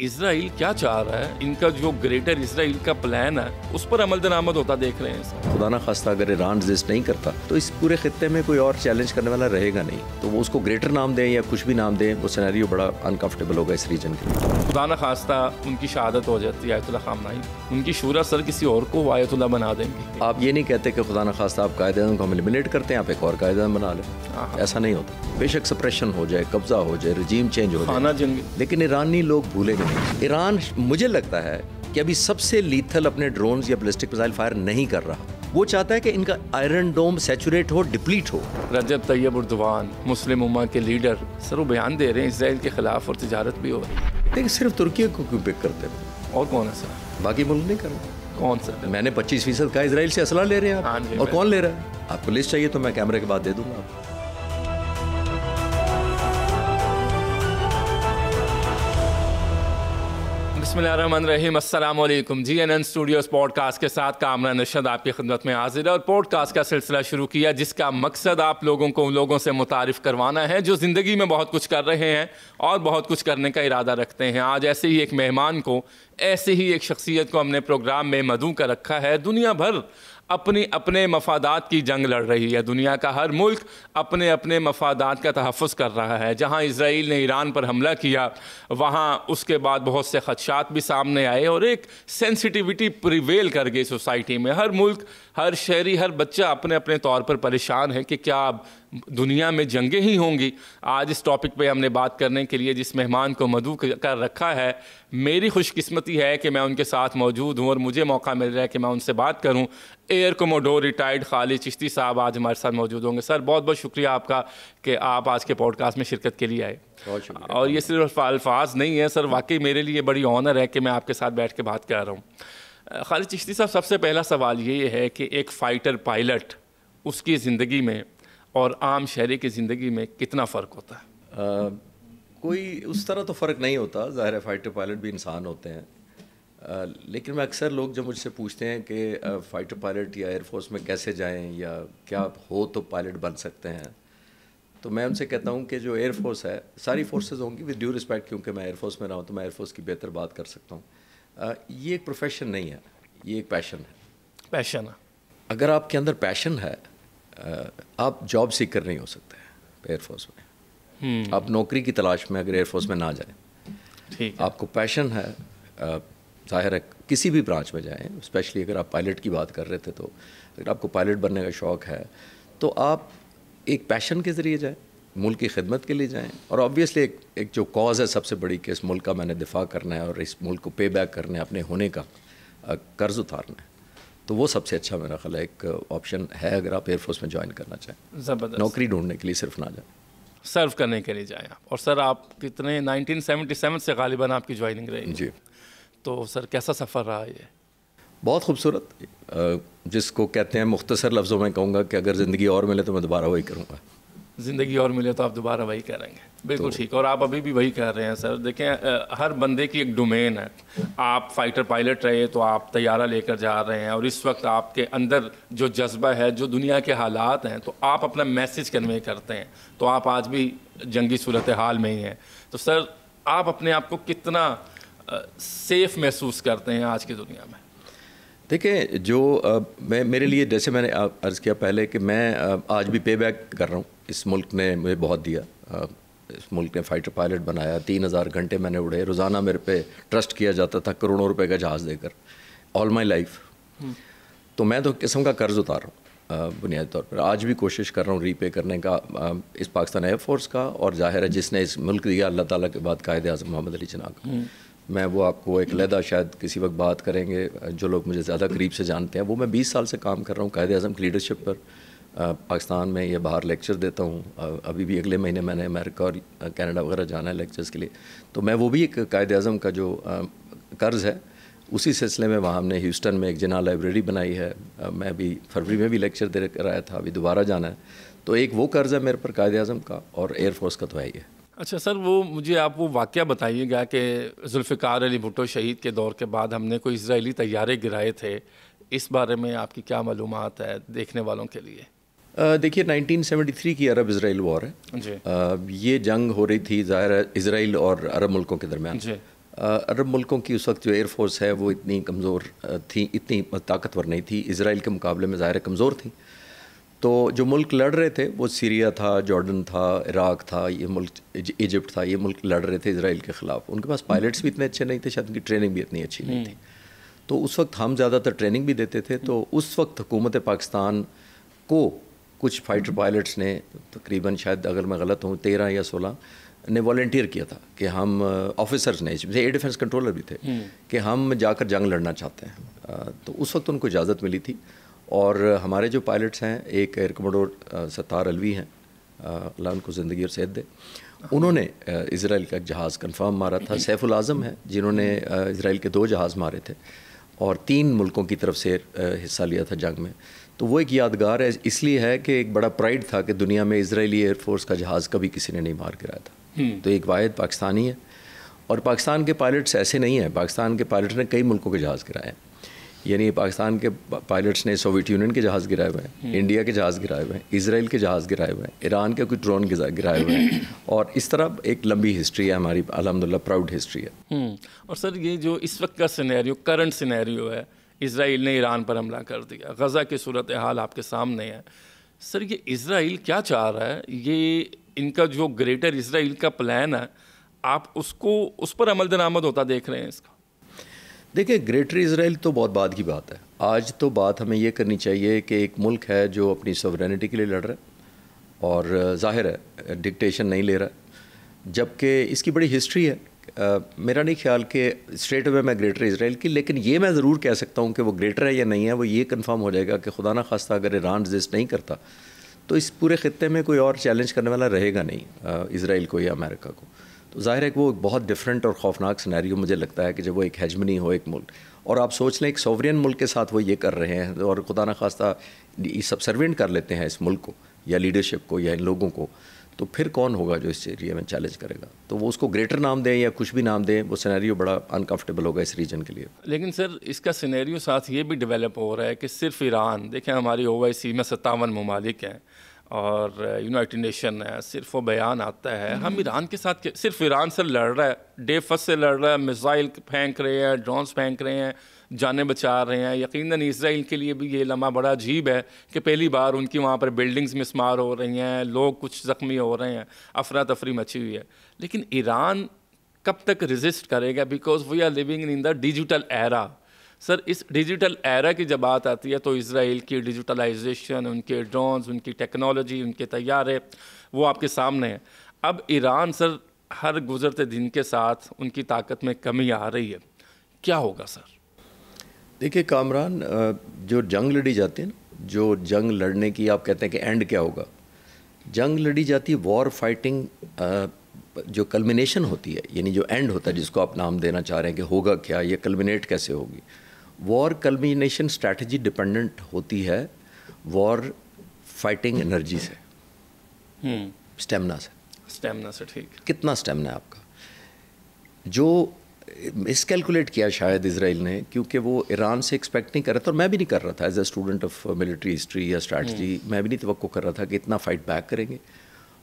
اسرائیل کیا چاہ رہا ہے؟ ان کا جو گریٹر اسرائیل کا پلان ہے اس پر عمل درآمد ہوتا دیکھ رہے ہیں. خدا نہ خواستہ اگر ایران رزسٹ نہیں کرتا تو اس پورے خطے میں کوئی اور چیلنج کرنے والا رہے گا نہیں. تو وہ اس کو گریٹر نام دیں یا کچھ بھی نام دیں، وہ سینیریو بڑا انکمفرٹیبل ہوگا اس ریجن کے لیے. خدا نہ خواستہ ان کی شہادت ہو جاتی ہے آیت اللہ خامنہئی، ان کی شورا سر کسی اور کو آیت اللہ بنا دیں گے. آپ یہ نہیں کہتے کہ خدا نہ خواستہ آپ قائد اعظم کو ہم ایلیمنیٹ کرتے ہیں، آپ ایک اور قائد اعظم بنا لیں. ایسا نہیں ہوتا. بے شک سپریشن ہو جائے، قبضہ ہو جائے، رجیم چینج ہو خانہ جنگ، لیکن ایرانی لوگ بھولے گا نہیں. ایران مجھے لگتا ہے کہ ابھی سب سے لیتھل اپنے ڈرونز یا بیلسٹک میزائل فائر نہیں کر رہا. وہ چاہتا ہے کہ ان کا آئرن ڈوم سیچوریٹ ہو، ڈپلیٹ ہو. رجب طیب اردوان مسلم امہ کے لیڈر سر وہ بیان دے رہے ہیں اسرائیل کے خلاف اور تجارت بھی ہو رہی ہے. لیکن صرف ترکی کو کیوں پک کرتے ہیں؟ اور کون ہے سر؟ باقی ملک نہیں کر رہے. کون سر؟ میں نے 25% کہا اسرائیل سے اسلحہ لے رہے ہیں ہاں آپ. جی، اور کون لے رہا ہے؟ آپ کو لسٹ چاہیے تو میں کیمرے کے بعد دے دوں گا آپ. بسم اللہ الرحمن الرحیم. السلام علیکم. G N N studios podcast کے ساتھ کامران ارشد آپ کی خدمت میں حاضر ہے اور پوڈ کاسٹ کا سلسلہ شروع کیا جس کا مقصد آپ لوگوں کو ان لوگوں سے متعارف کروانا ہے جو زندگی میں بہت کچھ کر رہے ہیں اور بہت کچھ کرنے کا ارادہ رکھتے ہیں. آج ایسے ہی ایک مہمان کو، ایسے ہی ایک شخصیت کو ہم نے پروگرام میں مدعو کر رکھا ہے. دنیا بھر اپنے مفادات کی جنگ لڑ رہی ہے. دنیا کا ہر ملک اپنے مفادات کا تحفظ کر رہا ہے. جہاں اسرائیل نے ایران پر حملہ کیا وہاں اس کے بعد بہت سے خدشات بھی سامنے آئے اور ایک سینسٹیوٹی پریویل کر گئی سوسائٹی میں. ہر ملک، ہر شہری، ہر بچہ اپنے طور پر پریشان ہے کہ کیا اب دنیا میں جنگیں ہی ہوں گی. آج اس ٹاپک پہ ہم نے بات کرنے کے لیے جس مہمان کو مدعو کر رکھا ہے، میری خوش قسمتی ہے کہ میں ان کے ساتھ موجود ہوں اور مجھے موقع مل رہا ہے کہ میں ان سے بات کروں. ایئر کوموڈور ریٹائرڈ خالد چشتی صاحب آج ہمارے ساتھ موجود ہوں گے. سر بہت بہت شکریہ آپ کا کہ آپ آج کے پوڈ کاسٹ میں شرکت کے لیے آئے. بہت شکریہ. اور یہ صرف الفاظ نہیں ہے سر، واقعی میرے لیے بڑی آنر ہے کہ میں آپ کے ساتھ بیٹھ کے بات کر رہا ہوں. خالد چشتی صاحب، سب سے پہلا سوال یہ ہے کہ ایک فائٹر پائلٹ، اس کی زندگی میں اور عام شہری کی زندگی میں کتنا فرق ہوتا ہے؟ کوئی اس طرح تو فرق نہیں ہوتا. ظاہر ہے فائٹر پائلٹ بھی انسان ہوتے ہیں. لیکن میں اکثر لوگ جب مجھ سے پوچھتے ہیں کہ فائٹر پائلٹ یا ایئر فورس میں کیسے جائیں یا کیا ہو تو پائلٹ بن سکتے ہیں، تو میں ان سے کہتا ہوں کہ جو ایئر فورس ہے، ساری فورسز ہوں گی ود ڈیو رسپیکٹ، کیونکہ میں ایئر فورس میں رہا ہوں تو میں ایئر فورس کی بہتر بات کر سکتا ہوں. یہ ایک پروفیشن نہیں ہے، یہ ایک پیشن ہے. پیشن ہے. اگر آپ کے اندر پیشن ہے، آپ جاب سیکر نہیں ہو سکتے ایئر فورس میں. آپ نوکری کی تلاش میں اگر ایئر فورس میں نہ جائیں، آپ کو پیشن ہے، ظاہر ہے کسی بھی برانچ میں جائیں، اسپیشلی اگر آپ پائلٹ کی بات کر رہے تھے تو اگر آپ کو پائلٹ بننے کا شوق ہے تو آپ ایک پیشن کے ذریعے جائیں، ملک کی خدمت کے لیے جائیں. اور آبویسلی ایک جو کاز ہے سب سے بڑی کہ اس ملک کا میں نے دفاع کرنا ہے اور اس ملک کو پے بیک کرنا ہے، اپنے ہونے کا قرض اتارنا ہے، تو وہ سب سے اچھا میرا خیال ہے ایک آپشن ہے اگر آپ ایئر فورس میں جوائن کرنا چاہیں. زبردست. نوکری ڈھونڈنے کے لیے صرف نہ جائیں، سرو کرنے کے لیے جائیں آپ. اور سر آپ کتنے 1977 سے غالباً آپ کی جوائننگ رہی؟ جی. تو سر کیسا سفر رہا یہ؟ بہت خوبصورت. جس کو کہتے ہیں مختصر لفظوں میں کہوں گا کہ اگر زندگی اور ملے تو میں دوبارہ وہی کروں گا. زندگی اور ملے تو آپ دوبارہ وہی کریں گے. بالکل ٹھیک. اور آپ ابھی بھی وہی کر رہے ہیں سر. دیکھیں ہر بندے کی ایک ڈومین ہے. آپ فائٹر پائلٹ رہے تو آپ طیارہ لے کر جا رہے ہیں اور اس وقت آپ کے اندر جو جذبہ ہے، جو دنیا کے حالات ہیں، تو آپ اپنا میسج کنوے کرتے ہیں. تو آپ آج بھی جنگی صورتحال میں ہی ہیں. تو سر آپ اپنے آپ کو کتنا سیف محسوس کرتے ہیں آج کی دنیا میں؟ دیکھیں جو میرے لیے، جیسے میں نے عرض کیا پہلے کہ میں آج بھی پے بیک کر رہا ہوں. اس ملک نے مجھے بہت دیا. اس ملک نے فائٹر پائلٹ بنایا، 3000 گھنٹے میں نے اڑے. روزانہ میرے پہ ٹرسٹ کیا جاتا تھا کروڑوں روپے کا جہاز دے کر، آل مائی لائف. تو میں تو قسم کا قرض اتار رہا ہوں بنیادی طور پر. آج بھی کوشش کر رہا ہوں ری پے کرنے کا اس پاکستان ایئر فورس کا، اور ظاہر ہے جس نے اس ملک دیا اللہ تعالیٰ کے بعد قائد اعظم محمد علی جناح کا. میں وہ آپ کو ایک علیحدہ شاید کسی وقت بات کریں گے. جو لوگ مجھے زیادہ قریب سے جانتے ہیں، وہ میں 20 سال سے کام کر رہا ہوں قائد اعظم کی لیڈرشپ پر. پاکستان میں یا باہر لیکچر دیتا ہوں. ابھی بھی اگلے مہینے میں نے امریکہ اور کینیڈا وغیرہ جانا ہے لیکچرز کے لیے. تو میں وہ بھی ایک قائد اعظم کا جو قرض ہے، اسی سلسلے میں وہاں ہم نے ہیوسٹن میں ایک جناح لائبریری بنائی ہے. میں بھی فروری میں بھی لیکچر دے کر آیا تھا، ابھی دوبارہ جانا ہے. تو ایک وہ قرض ہے میرے پر قائد اعظم کا، اور ایئر فورس کا تو ہے ہی ہے. اچھا سر، وہ مجھے آپ وہ واقعہ بتائیے گا کہ ذوالفقار علی بھٹو شہید کے دور کے بعد ہم نے کوئی اسرائیلی طیارے گرائے تھے. اس بارے میں آپ کی کیا معلومات ہے دیکھنے والوں کے لیے؟ دیکھیے 1973 کی عرب اسرائیل وار ہے. جی. یہ جنگ ہو رہی تھی ظاہر ہے اسرائیل اور عرب ملکوں کے درمیان. جی. عرب ملکوں کی اس وقت جو ایئر فورس ہے وہ اتنی کمزور تھی، اتنی طاقتور نہیں تھی، اسرائیل کے مقابلے میں ظاہر کمزور تھیں. تو جو ملک لڑ رہے تھے وہ سیریا تھا، جارڈن تھا، عراق تھا، یہ ملک ایجپٹ تھا، یہ ملک لڑ رہے تھے اسرائیل کے خلاف. ان کے پاس پائلٹس بھی اتنے اچھے نہیں تھے، شاید ان کی ٹریننگ بھی اتنی اچھی نہیں تھی. تو اس وقت ہم زیادہ تر ٹریننگ بھی دیتے تھے. تو اس وقت حکومت پاکستان کو کچھ فائٹر پائلٹس نے تقریباً، شاید اگر میں غلط ہوں، 13 یا 16 نے والنٹیئر کیا تھا کہ ہم آفیسرز نے، ایئر ڈیفنس کنٹرولر بھی تھے، کہ ہم جا کر جنگ لڑنا چاہتے ہیں. تو اس وقت ان کو اجازت ملی تھی. اور ہمارے جو پائلٹس ہیں، ایک ایئر کموڈور ستار الوی ہیں، اللہ ان کو زندگی اور صحت دے، انہوں نے اسرائیل کا ایک جہاز کنفرم مارا تھا. سیف العظم ہیں جنہوں نے اسرائیل کے 2 جہاز مارے تھے اور 3 ملکوں کی طرف سے حصہ لیا تھا جنگ میں. تو وہ ایک یادگار ہے، اس لیے ہے کہ ایک بڑا پرائڈ تھا کہ دنیا میں اسرائیلی ایئر فورس کا جہاز کبھی کسی نے نہیں مار گرایا تھا. تو ایک واحد پاکستانی ہے. اور پاکستان کے پائلٹس ایسے نہیں ہیں، پاکستان کے پائلٹس نے کئی ملکوں کے جہاز گرائے ہیں. یعنی پاکستان کے پائلٹس نے سوویت یونین کے جہاز گرائے ہوئے ہیں، انڈیا کے جہاز گرائے ہوئے ہیں، اسرائیل کے جہاز گرائے ہوئے ہیں، ایران کے کچھ ڈرون گرائے ہوئے ہیں. اور اس طرح ایک لمبی ہسٹری ہے ہماری، الحمدللہ پراؤڈ ہسٹری ہے. اور سر یہ جو اس وقت کا سینیریو، کرنٹ سینیریو ہے، اسرائیل نے ایران پر حملہ کر دیا، غزہ کی صورتحال آپ کے سامنے ہے. سر یہ اسرائیل کیا چاہ رہا ہے؟ یہ ان کا جو گریٹر اسرائیل کا پلان ہے، آپ اس پر عمل درآمد ہوتا دیکھ رہے ہیں اس کا؟ دیکھیں، گریٹر اسرائیل تو بہت بعد کی بات ہے. آج تو بات ہمیں یہ کرنی چاہیے کہ ایک ملک ہے جو اپنی سوورینٹی کے لیے لڑ رہا ہے اور ظاہر ہے ڈکٹیشن نہیں لے رہا، جبکہ اس کی بڑی ہسٹری ہے. میرا نہیں خیال کہ اسٹریٹ اوے میں گریٹر اسرائیل کی، لیکن یہ میں ضرور کہہ سکتا ہوں کہ وہ گریٹر ہے یا نہیں ہے، وہ یہ کنفرم ہو جائے گا کہ خدا نہ خواستہ اگر ایران رزسٹ نہیں کرتا تو اس پورے خطے میں کوئی اور چیلنج کرنے والا رہے گا نہیں اسرائیل کو یا امریکہ کو. تو ظاہر ہے کہ وہ بہت ڈفرینٹ اور خوفناک سینیریو مجھے لگتا ہے کہ جب وہ ایک ہیجمنی ہو ایک ملک، اور آپ سوچ لیں ایک سوورین ملک کے ساتھ وہ یہ کر رہے ہیں اور خدا نہ خواستہ سبسروینٹ کر لیتے ہیں اس ملک کو یا لیڈرشپ کو یا ان لوگوں کو، تو پھر کون ہوگا جو اس ایریا میں چیلنج کرے گا؟ تو وہ اس کو گریٹر نام دیں یا کچھ بھی نام دیں، وہ سینیریو بڑا انکمفرٹیبل ہوگا اس ریجن کے لیے. لیکن سر اس کا سینیریو ساتھ یہ بھی ڈیولپ ہو رہا ہے کہ صرف ایران، دیکھیں ہماری OIC میں 57 ممالک ہیں اور یونائٹڈ نیشن ہے، صرف وہ بیان آتا ہے ہم ایران کے ساتھ، صرف ایران سے لڑ رہا ہے، ڈے فرسٹ سے لڑ رہا ہے، میزائل پھینک رہے ہیں، ڈرونز پھینک رہے ہیں، جانیں بچا رہے ہیں. یقیناً اسرائیل کے لیے بھی یہ لمحہ بڑا عجیب ہے کہ پہلی بار ان کی وہاں پر بلڈنگز مسمار ہو رہی ہیں، لوگ کچھ زخمی ہو رہے ہیں، افراتفری مچی ہوئی ہے. لیکن ایران کب تک ریزسٹ کرے گا؟ Because we are living in the digital era. Sir اس ڈیجیٹل ایرا کی جب بات آتی ہے تو اسرائیل کی ڈیجیٹلائزیشن، ان کے ڈرونز، ان کی ٹیکنالوجی، ان کے طیارے، وہ آپ کے سامنے ہیں. اب ایران سر ہر گزرتے دن کے ساتھ ان کی طاقت میں کمی آ رہی ہے، کیا ہوگا سر؟ دیکھیے کامران، جو جنگ لڑی جاتی ہے نا، جو جنگ لڑنے کی آپ کہتے ہیں کہ اینڈ کیا ہوگا، جنگ لڑی جاتی وار فائٹنگ، جو کلمینیشن ہوتی ہے، یعنی جو اینڈ ہوتا ہے جس کو آپ نام دینا چاہ رہے ہیں کہ ہوگا کیا، یہ کلمینیٹ کیسے ہوگی. وار کلمینیشن اسٹریٹجی ڈپینڈنٹ ہوتی ہے وار فائٹنگ انرجی سے، اسٹیمنا سے. ٹھیک، کتنا اسٹیمنا ہے آپ کا، جو مس کیلکولیٹ کیا شاید اسرائیل نے، کیونکہ وہ ایران سے ایکسپیکٹ نہیں کر رہا تھا، اور میں بھی نہیں کر رہا تھا as a student of military history یا اسٹریٹجی، میں بھی نہیں توقع کر رہا تھا کہ اتنا فائٹ بیک کریں گے.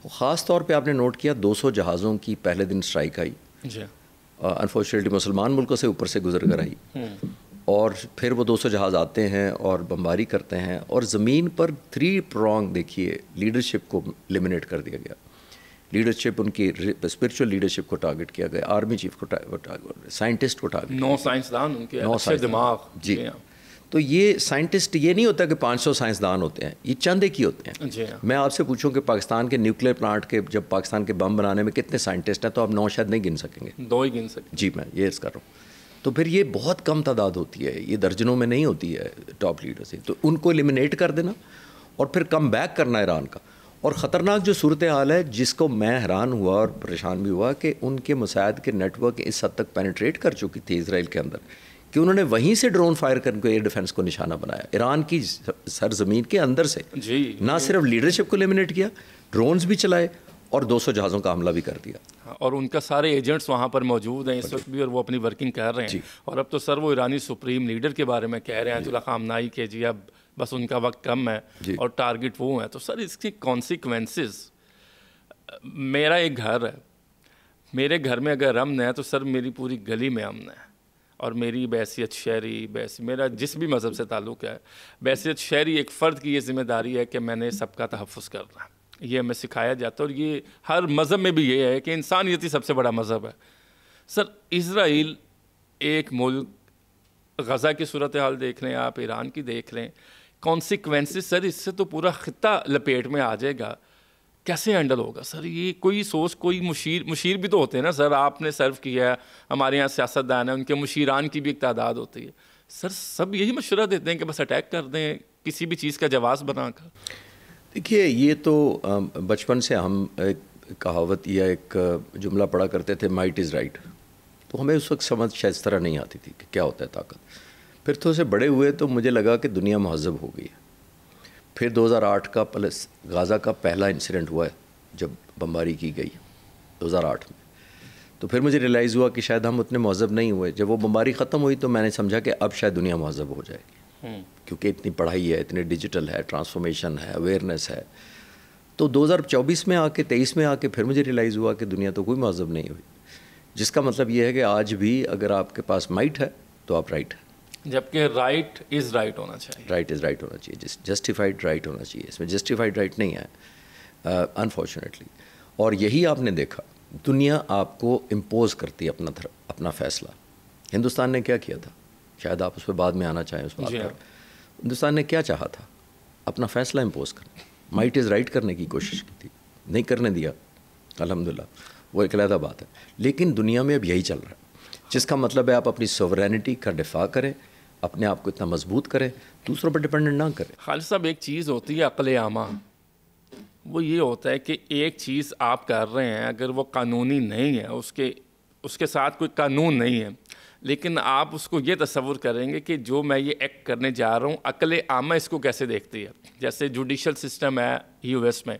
خاص طور پہ آپ نے نوٹ کیا 200 جہازوں کی پہلے دن اسٹرائک آئی، انفارچونیٹلی مسلمان ملکوں سے اوپر سے گزر کر آئی، اور پھر وہ 200 جہاز آتے ہیں اور بمباری کرتے ہیں، اور زمین پر 3 پرونگ دیکھیے لیڈرشپ کو ایلیمنیٹ کر دیا گیا. لیڈرشپ، ان کی اسپرچل لیڈرشپ کو ٹارگٹ کیا گیا، آرمی چیف کو سائنٹسٹ کو ٹارگٹ، 9 سائنسدان ان کے اچھے دماغ. جی، تو یہ سائنٹسٹ یہ نہیں ہوتا کہ 500 سائنسدان ہوتے ہیں، یہ چند ایک ہی ہوتے ہیں. میں آپ سے پوچھوں کہ پاکستان کے نیوکلیر پلانٹ کے، جب پاکستان کے بم بنانے میں کتنے سائنٹسٹ ہیں، تو آپ 9 شاید نہیں گن سکیں گے، 2 ہی گن سکیں. جی، میں یہ عرض کر رہا ہوں. تو پھر یہ بہت کم تعداد ہوتی ہے، یہ درجنوں میں نہیں ہوتی ہے ٹاپ لیڈر سے. تو ان کو ایلیمنیٹ کر دینا اور پھر کم بیک کرنا ایران کا. اور خطرناک جو صورتحال ہے جس کو میں حیران ہوا اور پریشان بھی ہوا کہ ان کے مساعد کے نیٹ ورک اس حد تک پینیٹریٹ کر چکی تھی اسرائیل کے اندر کہ انہوں نے وہیں سے ڈرون فائر کر کے ایئر ڈیفنس کو نشانہ بنایا، ایران کی سرزمین کے اندر سے. نہ صرف لیڈرشپ کو ایلیمنیٹ کیا، ڈرونز بھی چلائے اور 200 جہازوں کا حملہ بھی کر دیا. اور ان کا سارے ایجنٹس وہاں پر موجود ہیں اس وقت بھی، اور وہ اپنی ورکنگ کر رہے ہیں. اور اب تو سر وہ ایرانی سپریم لیڈر کے بارے میں کہہ رہے ہیں اللہ خامنائی کے، جی اب بس ان کا وقت کم ہے اور ٹارگٹ وہ ہیں. تو سر اس کی کانسیکوینسز، میرا ایک گھر ہے میرے گھر میں اگر امن ہے تو سر میری پوری گلی میں امن ہے. اور میری بحیثیت شہری میرا جس بھی مذہب سے تعلق ہے, بحیثیت شہری ایک فرد کی یہ ذمہ داری ہے کہ میں نے سب کا تحفظ کرنا ہے. یہ ہمیں سکھایا جاتا ہے, اور یہ ہر مذہب میں بھی یہ ہے کہ انسانیت ہی سب سے بڑا مذہب ہے. سر اسرائیل ایک ملک, غزہ کی صورتحال دیکھ لیں آپ, ایران کی دیکھ لیں, کانسیکوینسز سر اس سے تو پورا خطہ لپیٹ میں آ جائے گا. کیسے ہینڈل ہوگا سر یہ؟ کوئی سوچ, کوئی مشیر بھی تو ہوتے ہیں نا سر, آپ نے سرو کیا ہے, ہمارے یہاں سیاستدان ہیں, ان کے مشیران کی بھی ایک تعداد ہوتی ہے. سر سب یہی مشورہ دیتے ہیں کہ بس اٹیک کر دیں کسی بھی چیز کا جواز بنا کر. دیکھیے یہ تو بچپن سے ہم ایک کہاوت یا ایک جملہ پڑھا کرتے تھے, مائٹ از رائٹ. تو ہمیں اس وقت سمجھ شاید اس طرح نہیں آتی تھی کہ کیا ہوتا ہے طاقت. پھر تھوڑے سے بڑے ہوئے تو مجھے لگا کہ دنیا مہذب ہو گئی ہے. پھر 2008 کا غازہ کا پہلا انسیڈنٹ ہوا ہے جب بمباری کی گئی 2008 میں, تو پھر مجھے ریئلائز ہوا کہ شاید ہم اتنے مہذب نہیں ہوئے. جب وہ بمباری ختم ہوئی تو میں نے سمجھا کہ اب شاید دنیا مہذب ہو جائے گی, کیونکہ اتنی پڑھائی ہے, اتنے ڈیجیٹل ہے, ٹرانسفارمیشن ہے, اویئرنیس ہے. تو 2024 میں آ کے 23 میں آ کے پھر مجھے ریئلائز ہوا کہ دنیا تو کوئی مہذب نہیں ہوئی, جس کا مطلب یہ ہے کہ آج بھی اگر آپ کے پاس مائٹ ہے تو آپ رائٹ ہیں, جبکہ رائٹ از رائٹ ہونا چاہیے. رائٹ از رائٹ ہونا چاہیے, جسٹیفائڈ رائٹ ہونا چاہیے. اس میں جسٹیفائڈ رائٹ نہیں ہے انفارچونیٹلی. اور یہی آپ نے دیکھا, دنیا آپ کو امپوز کرتی ہے اپنا فیصلہ. ہندوستان نے کیا کیا تھا, شاید آپ اس پہ بعد میں آنا چاہیں اس بات پر. ہندوستان نے کیا چاہا تھا, اپنا فیصلہ امپوز کرنا, مائٹ از رائٹ کرنے کی کوشش کی تھی, نہیں کرنے دیا الحمدللہ, وہ ایک علیحدہ بات ہے. لیکن دنیا میں اب یہی چل رہا ہے, جس کا مطلب ہے آپ اپنی سوورینٹی کا دفاع کریں, اپنے آپ کو اتنا مضبوط کریں, دوسروں پر ڈپینڈنٹ نہ کریں. خالد صاحب ایک چیز ہوتی ہے عقل عامہ, وہ یہ ہوتا ہے کہ ایک چیز آپ کر رہے ہیں اگر وہ قانونی نہیں ہے, اس کے ساتھ کوئی قانون نہیں ہے, لیکن آپ اس کو یہ تصور کریں گے کہ جو میں یہ ایکٹ کرنے جا رہا ہوں عقل عامہ اس کو کیسے دیکھتی ہے. جیسے جوڈیشل سسٹم ہے یو ایس میں,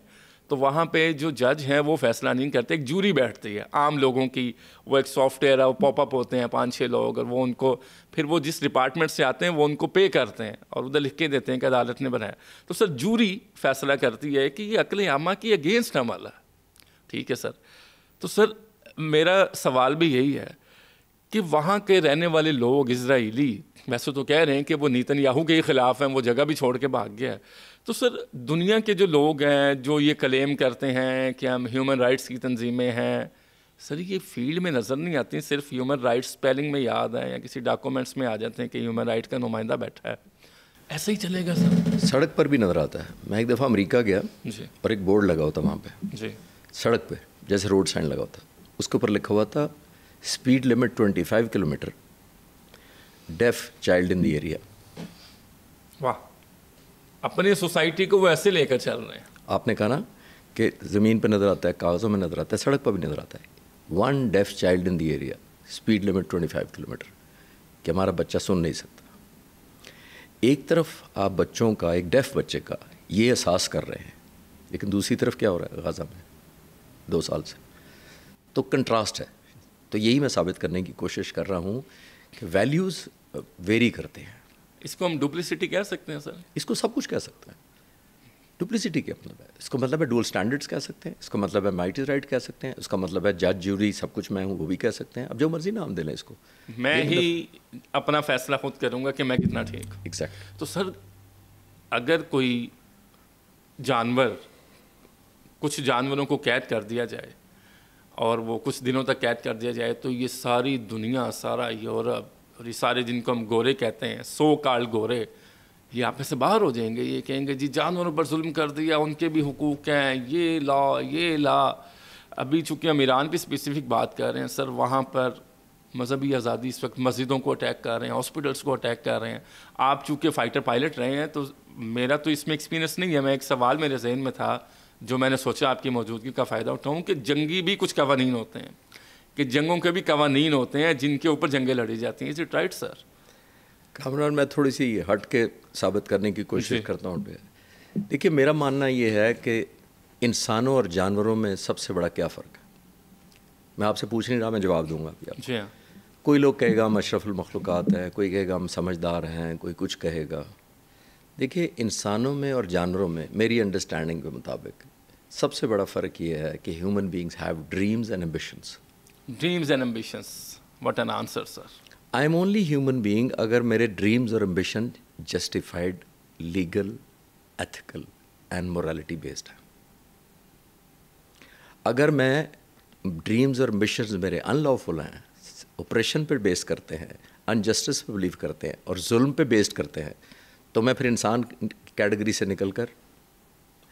تو وہاں پہ جو جج ہیں وہ فیصلہ نہیں کرتے, ایک جوری بیٹھتی ہے عام لوگوں کی. وہ ایک سافٹ ویئر ہے, وہ پاپ اپ ہوتے ہیں 5-6 لوگ, اور وہ ان کو پھر وہ جس ڈپارٹمنٹ سے آتے ہیں وہ ان کو پے کرتے ہیں اور ادھر لکھ کے دیتے ہیں کہ عدالت نے بنایا. تو سر جوری فیصلہ کرتی ہے کہ یہ عقل عامہ کی اگینسٹ عمل ہے. ٹھیک ہے سر. تو سر میرا سوال بھی یہی ہے کہ وہاں کے رہنے والے لوگ اسرائیلی ویسے تو کہہ رہے ہیں کہ وہ نیتن یاہو کے خلاف ہیں, وہ جگہ بھی چھوڑ کے بھاگ گیا ہے. تو سر دنیا کے جو لوگ ہیں جو یہ کلیم کرتے ہیں کہ ہم ہیومن رائٹس کی تنظیمیں ہیں, سر یہ فیلڈ میں نظر نہیں آتی, صرف ہیومن رائٹس اسپیلنگ میں یاد ہے یا کسی ڈاکومنٹس میں آ جاتے ہیں کہ ہیومن رائٹ کا نمائندہ بیٹھا ہے. ایسے ہی چلے گا سر؟ سڑک پر بھی نظر آتا ہے. میں ایک دفعہ امریکہ گیا جی, اور ایک بورڈ لگا ہوتا وہاں پہ, جی, سڑک پہ جیسے روڈ سائن لگا ہوتا, اس کے اوپر لکھا ہوا تھا speed limit 25 kilometre, deaf child in the area. واہ, اپنی سوسائٹی کو وہ ایسے لے کر چل رہے ہیں. آپ نے کہا نا کہ زمین پہ نظر آتا ہے, کاغذوں میں نظر آتا ہے, سڑک پہ بھی نظر آتا ہے, 1 deaf child in the area, speed limit 25 kilometre, کہ ہمارا بچہ سن نہیں سکتا. ایک طرف آپ بچوں کا, ایک ڈیف بچے کا یہ احساس کر رہے ہیں, لیکن دوسری طرف کیا ہو رہا ہے غزہ میں 2 سال سے. تو کنٹراسٹ ہے. تو یہی میں ثابت کرنے کی کوشش کر رہا ہوں کہ ویلیوز ویری کرتے ہیں. اس کو ہم ڈپلیسٹی کہہ سکتے ہیں سر؟ اس کو سب کچھ کہہ سکتے ہیں. ڈپلیسٹی کیا مطلب ہے؟ اس کو مطلب ہے ڈول سٹینڈرڈس کہہ سکتے ہیں, اس کا مطلب ہے مائٹ از رائٹ کہہ سکتے ہیں, اس کا مطلب ہے جج جوری سب کچھ میں ہوں وہ بھی کہہ سکتے ہیں. اب جو مرضی نام دے لیں اس کو, میں ہی اپنا فیصلہ خود کروں گا کہ میں کتنا ٹھیک ہوں. ایگزیکٹ. تو سر اگر کوئی جانور, کچھ جانوروں کو قید کر دیا جائے اور وہ کچھ دنوں تک قید کر دیا جائے, تو یہ ساری دنیا, سارا یورپ اور یہ سارے جن کو ہم گورے کہتے ہیں, سو کالڈ گورے, یہ آپ میں سے باہر ہو جائیں گے. یہ کہیں گے جی جانوروں پر ظلم کر دیا, ان کے بھی حقوق ہیں, یہ لا. ابھی چونکہ ہم ایران کی اسپیسیفک بات کر رہے ہیں سر, وہاں پر مذہبی آزادی اس وقت مسجدوں کو اٹیک کر رہے ہیں, ہاسپٹلس کو اٹیک کر رہے ہیں. آپ چونکہ فائٹر پائلٹ رہے ہیں تو میرا تو اس میں ایکسپیرینس نہیں ہے. میں ایک سوال میرے ذہن میں تھا جو میں نے سوچا آپ کی موجودگی کا فائدہ اٹھاؤں, کہ جنگی بھی کچھ قوانین ہوتے ہیں, کہ جنگوں کے بھی قوانین ہوتے ہیں جن کے اوپر جنگیں لڑی جاتی ہیں. Is it right sir? Kamran میں تھوڑی سی ہٹ کے ثابت کرنے کی کوشش کرتا ہوں. دیکھیے میرا ماننا یہ ہے کہ انسانوں اور جانوروں میں سب سے بڑا کیا فرق ہے. میں آپ سے پوچھ نہیں رہا, میں جواب دوں گا ابھی. جی ہاں. کوئی لوگ کہے گا ہم اشرف المخلوقات ہیں, کوئی کہے گا ہم سمجھدار ہیں, کوئی کچھ کہے گا. دیکھیے انسانوں میں اور جانوروں میں میری انڈرسٹینڈنگ کے مطابق سب سے بڑا فرق یہ ہے کہ human beings have dreams and ambitions. Dreams and ambitions, what an answer sir. I am only human being اگر میرے ڈریمز اور ambition justified, legal, ethical and morality based ہیں. اگر میں ڈریمز اور امبیشنز میرے ان لافل ہیں, اوپریشن پہ بیس کرتے ہیں, انجسٹس پہ بلیو کرتے ہیں اور ظلم پہ بیسڈ کرتے ہیں, تو میں پھر انسان کیٹیگری سے نکل کر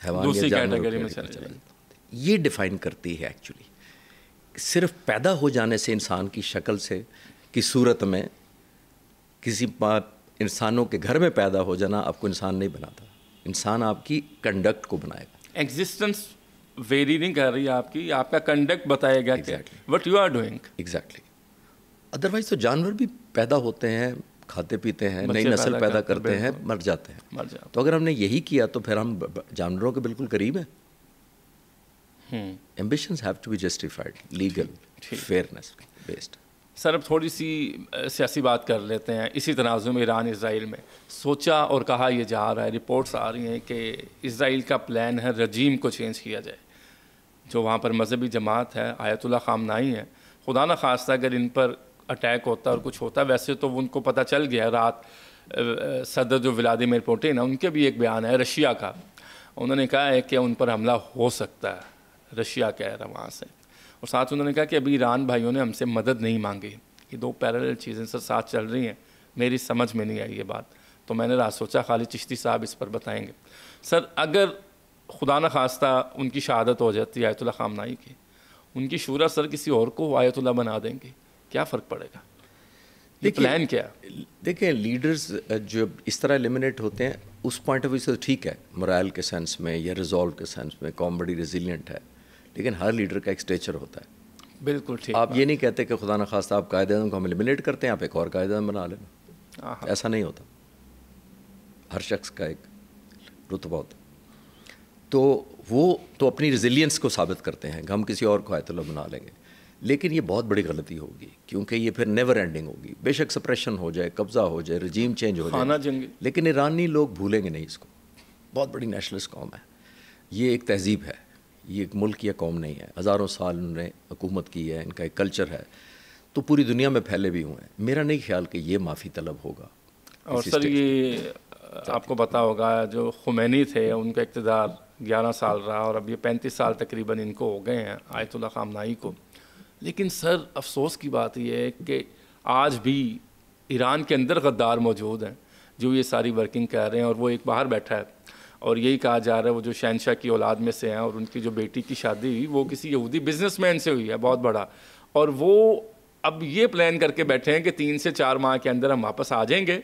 حیوان یا جانور میں چلا جاتا. یہ ڈیفائن کرتی ہے ایکچولی. صرف پیدا ہو جانے سے انسان کی شکل سے کی صورت میں کسی انسانوں کے گھر میں پیدا ہو جانا آپ کو انسان نہیں بناتا. انسان آپ کی کنڈکٹ کو بنائے گا. ایگزسٹنس ویری نہیں کر رہی آپ کی, آپ کا کنڈکٹ بتائے گا what you are doing. Exactly. Otherwise تو جانور بھی پیدا ہوتے ہیں, کھاتے پیتے ہیں, نئی نسل پیدا کرتے ہیں, مر جاتے ہیں. تو اگر ہم نے یہی کیا تو پھر ہم جانوروں کے بالکل قریب ہیں. Ambitions have to be justified, legal, fairness based. سر اب تھوڑی سی سیاسی بات کر لیتے ہیں. اسی تناظر میں ایران اسرائیل میں سوچا اور کہا یہ جا رہا ہے, رپورٹس آ رہی ہیں کہ اسرائیل کا پلان ہے رجیم کو چینج کیا جائے. جو وہاں پر مذہبی جماعت ہے, آیت اللہ خامنائی ہے, خدا نہ خواستہ اگر ان پر اٹیک ہوتا اور کچھ ہوتا, ویسے تو ان کو پتہ چل گیا رات, صدر جو ولادیمیر پوٹن ہے ان کے بھی ایک بیان ہے رشیا کا, انہوں نے کہا ہے کہ ان پر حملہ ہو سکتا ہے, رشیا کہہ رہا وہاں سے. اور ساتھ انہوں نے کہا کہ ابھی ایران بھائیوں نے ہم سے مدد نہیں مانگی. یہ دو پیرالل چیزیں سر ساتھ چل رہی ہیں, میری سمجھ میں نہیں آئی یہ بات. تو میں نے رات سوچا خالد چشتی صاحب اس پر بتائیں گے. سر اگر خدا نہ خواستہ ان کی شہادت ہو جاتی ہے آیت اللہ خامنائی کی, ان کی شورا سر کسی اور کو آیت اللہ بنا دیں گے, کیا فرق پڑے گا؟ یہ پلان کیا؟ دیکھیں لیڈرز جو اس طرح ایلیمنیٹ ہوتے ہیں اس پوائنٹ آف ویو سے ٹھیک ہے, morale کے سینس میں یا ریزولو کے سینس میں قوم بڑی ریزیلینٹ ہے, لیکن ہر لیڈر کا ایک اسٹیچر ہوتا ہے. بالکل ٹھیک. آپ یہ نہیں کہتے کہ خدا نخواستہ آپ قائد اعظم کو ہم ایلیمنیٹ کرتے ہیں, آپ ایک اور قائد اعظم بنا لینا. ایسا نہیں ہوتا. ہر شخص کا ایک رتبہ ہوتا. تو وہ تو اپنی ریزیلینس کو ثابت کرتے ہیں کہ ہم کسی اور کو آیت اللہ بنا لیں گے, لیکن یہ بہت بڑی غلطی ہوگی کیونکہ یہ پھر نیور اینڈنگ ہوگی. بے شک سپریشن ہو جائے, قبضہ ہو جائے, رجیم چینج ہو جائے, لیکن ایرانی لوگ بھولیں گے نہیں اس کو. بہت بڑی نیشنلسٹ قوم ہے, یہ ایک تہذیب ہے, یہ ایک ملک یا قوم نہیں ہے. ہزاروں سال انہوں نے حکومت کی ہے, ان کا ایک کلچر ہے, تو پوری دنیا میں پھیلے بھی ہوئے ہیں. میرا نہیں خیال کہ یہ معافی طلب ہوگا. اور سر یہ آپ کو پتا ہوگا جو خمینی تھے ان کا اقتدار 11 سال رہا اور اب یہ 35 سال تقریباً ان کو ہو گئے ہیں آیت اللہ خامنائی کو. لیکن سر افسوس کی بات یہ ہے کہ آج بھی ایران کے اندر غدار موجود ہیں جو یہ ساری ورکنگ کر رہے ہیں, اور وہ ایک باہر بیٹھا ہے اور یہی کہا جا رہا ہے وہ جو شہنشاہ کی اولاد میں سے ہیں, اور ان کی جو بیٹی کی شادی ہوئی وہ کسی یہودی بزنس مین سے ہوئی ہے بہت بڑا, اور وہ اب یہ پلان کر کے بیٹھے ہیں کہ 3 سے 4 ماہ کے اندر ہم واپس آ جائیں گے,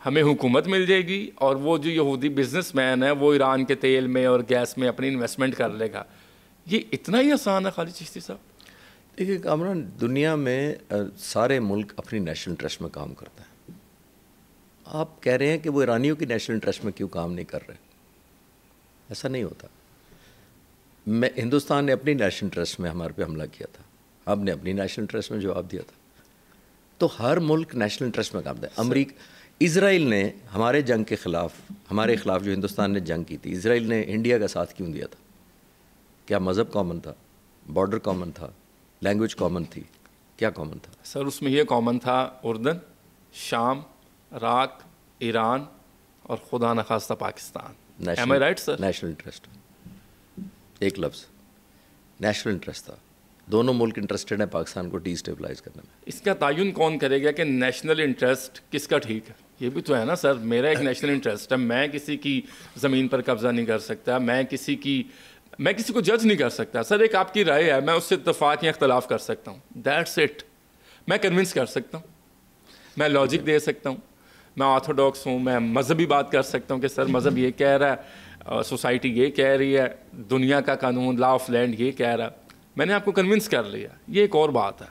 ہمیں حکومت مل جائے گی, اور وہ جو یہودی بزنس مین ہے وہ ایران کے تیل میں اور گیس میں اپنی انویسٹمنٹ کر لے گا. یہ اتنا ہی آسان ہے خالد چشتی صاحب؟ دیکھیے کامران, دنیا میں سارے ملک اپنی نیشنل انٹرسٹ میں کام کرتے ہیں. آپ کہہ رہے ہیں کہ وہ ایرانیوں کی نیشنل انٹرسٹ میں کیوں کام نہیں کر رہے؟ ایسا نہیں ہوتا. ہندوستان نے اپنی نیشنل انٹرسٹ میں ہمارے پہ حملہ کیا تھا, ہم نے اپنی نیشنل انٹرسٹ میں جواب دیا تھا. تو ہر ملک نیشنل انٹرسٹ میں کام کرتا ہے. امریکہ, اسرائیل نے ہمارے جنگ کے خلاف, ہمارے خلاف جو ہندوستان نے جنگ کی تھی, اسرائیل نے انڈیا کا ساتھ کیوں دیا تھا؟ کیا مذہب کامن تھا, بارڈر کامن تھا, لینگویج کامن تھی, کیا کامن تھا؟ سر اس میں یہ کامن تھا اردن, شام, عراق, ایران اور خدا نخواستہ Pakistan. Am I right, sir? National interest, ایک لفظ نیشنل انٹرسٹ تھا. دونوں ملک انٹرسٹڈ ہیں پاکستان کو ڈی اسٹیبلائز کرنے میں. اس کا تعین کون کرے گا کہ نیشنل انٹرسٹ کس کا ٹھیک ہے؟ یہ بھی تو ہے نا سر, میرا ایک نیشنل انٹرسٹ ہے, میں کسی کی زمین پر قبضہ نہیں کر سکتا, میں کسی کو جج نہیں کر سکتا. سر ایک آپ کی رائے ہے, میں اس سے اتفاق یا اختلاف کر سکتا ہوں, دیٹس اٹ. میں کنونس کر سکتا ہوں, میں لاجک دے سکتا ہوں, میں آرتھوڈاکس ہوں, میں مذہبی بات کر سکتا ہوں کہ سر مذہب یہ کہہ رہا ہے, سوسائٹی یہ کہہ رہی ہے, دنیا کا قانون لا آف لینڈ یہ کہہ رہا ہے. میں نے آپ کو کنونس کر لیا, یہ ایک اور بات ہے.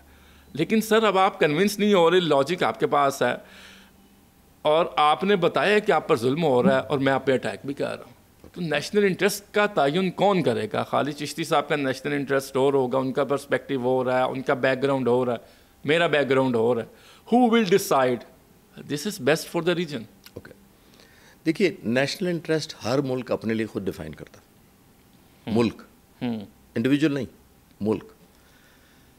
لیکن سر اب آپ کنونس نہیں ہو رہے, لاجک آپ کے پاس ہے اور آپ نے بتایا کہ آپ پر ظلم ہو رہا ہے اور میں آپ پہ اٹیک بھی کر رہا ہوں. تو نیشنل انٹرسٹ کا تعین کون کرے گا؟ خالد چشتی صاحب کا نیشنل انٹرسٹ اور ہوگا, ان کا پرسپیکٹیو ہو رہا ہے, ان کا بیک گراؤنڈ ہو رہا ہے, میرا بیک گراؤنڈ ہو رہا ہے. Who will decide this is best for the region? Okay, دیکھیے نیشنل انٹرسٹ ہر ملک اپنے لیے خود ڈیفائن کرتا ہے. ملک, انڈیویجول نہیں, ملک.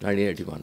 1981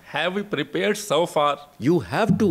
Have we prepared so far? You have to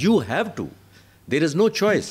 you have to, there is no choice.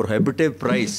prohibitive price,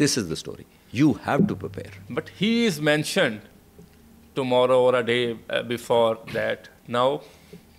This is the story. You have to prepare. But he is mentioned tomorrow or a day before that. Now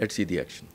Let's see the action.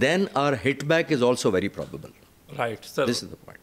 then our hit back is also very probable. Right, sir. This is the point.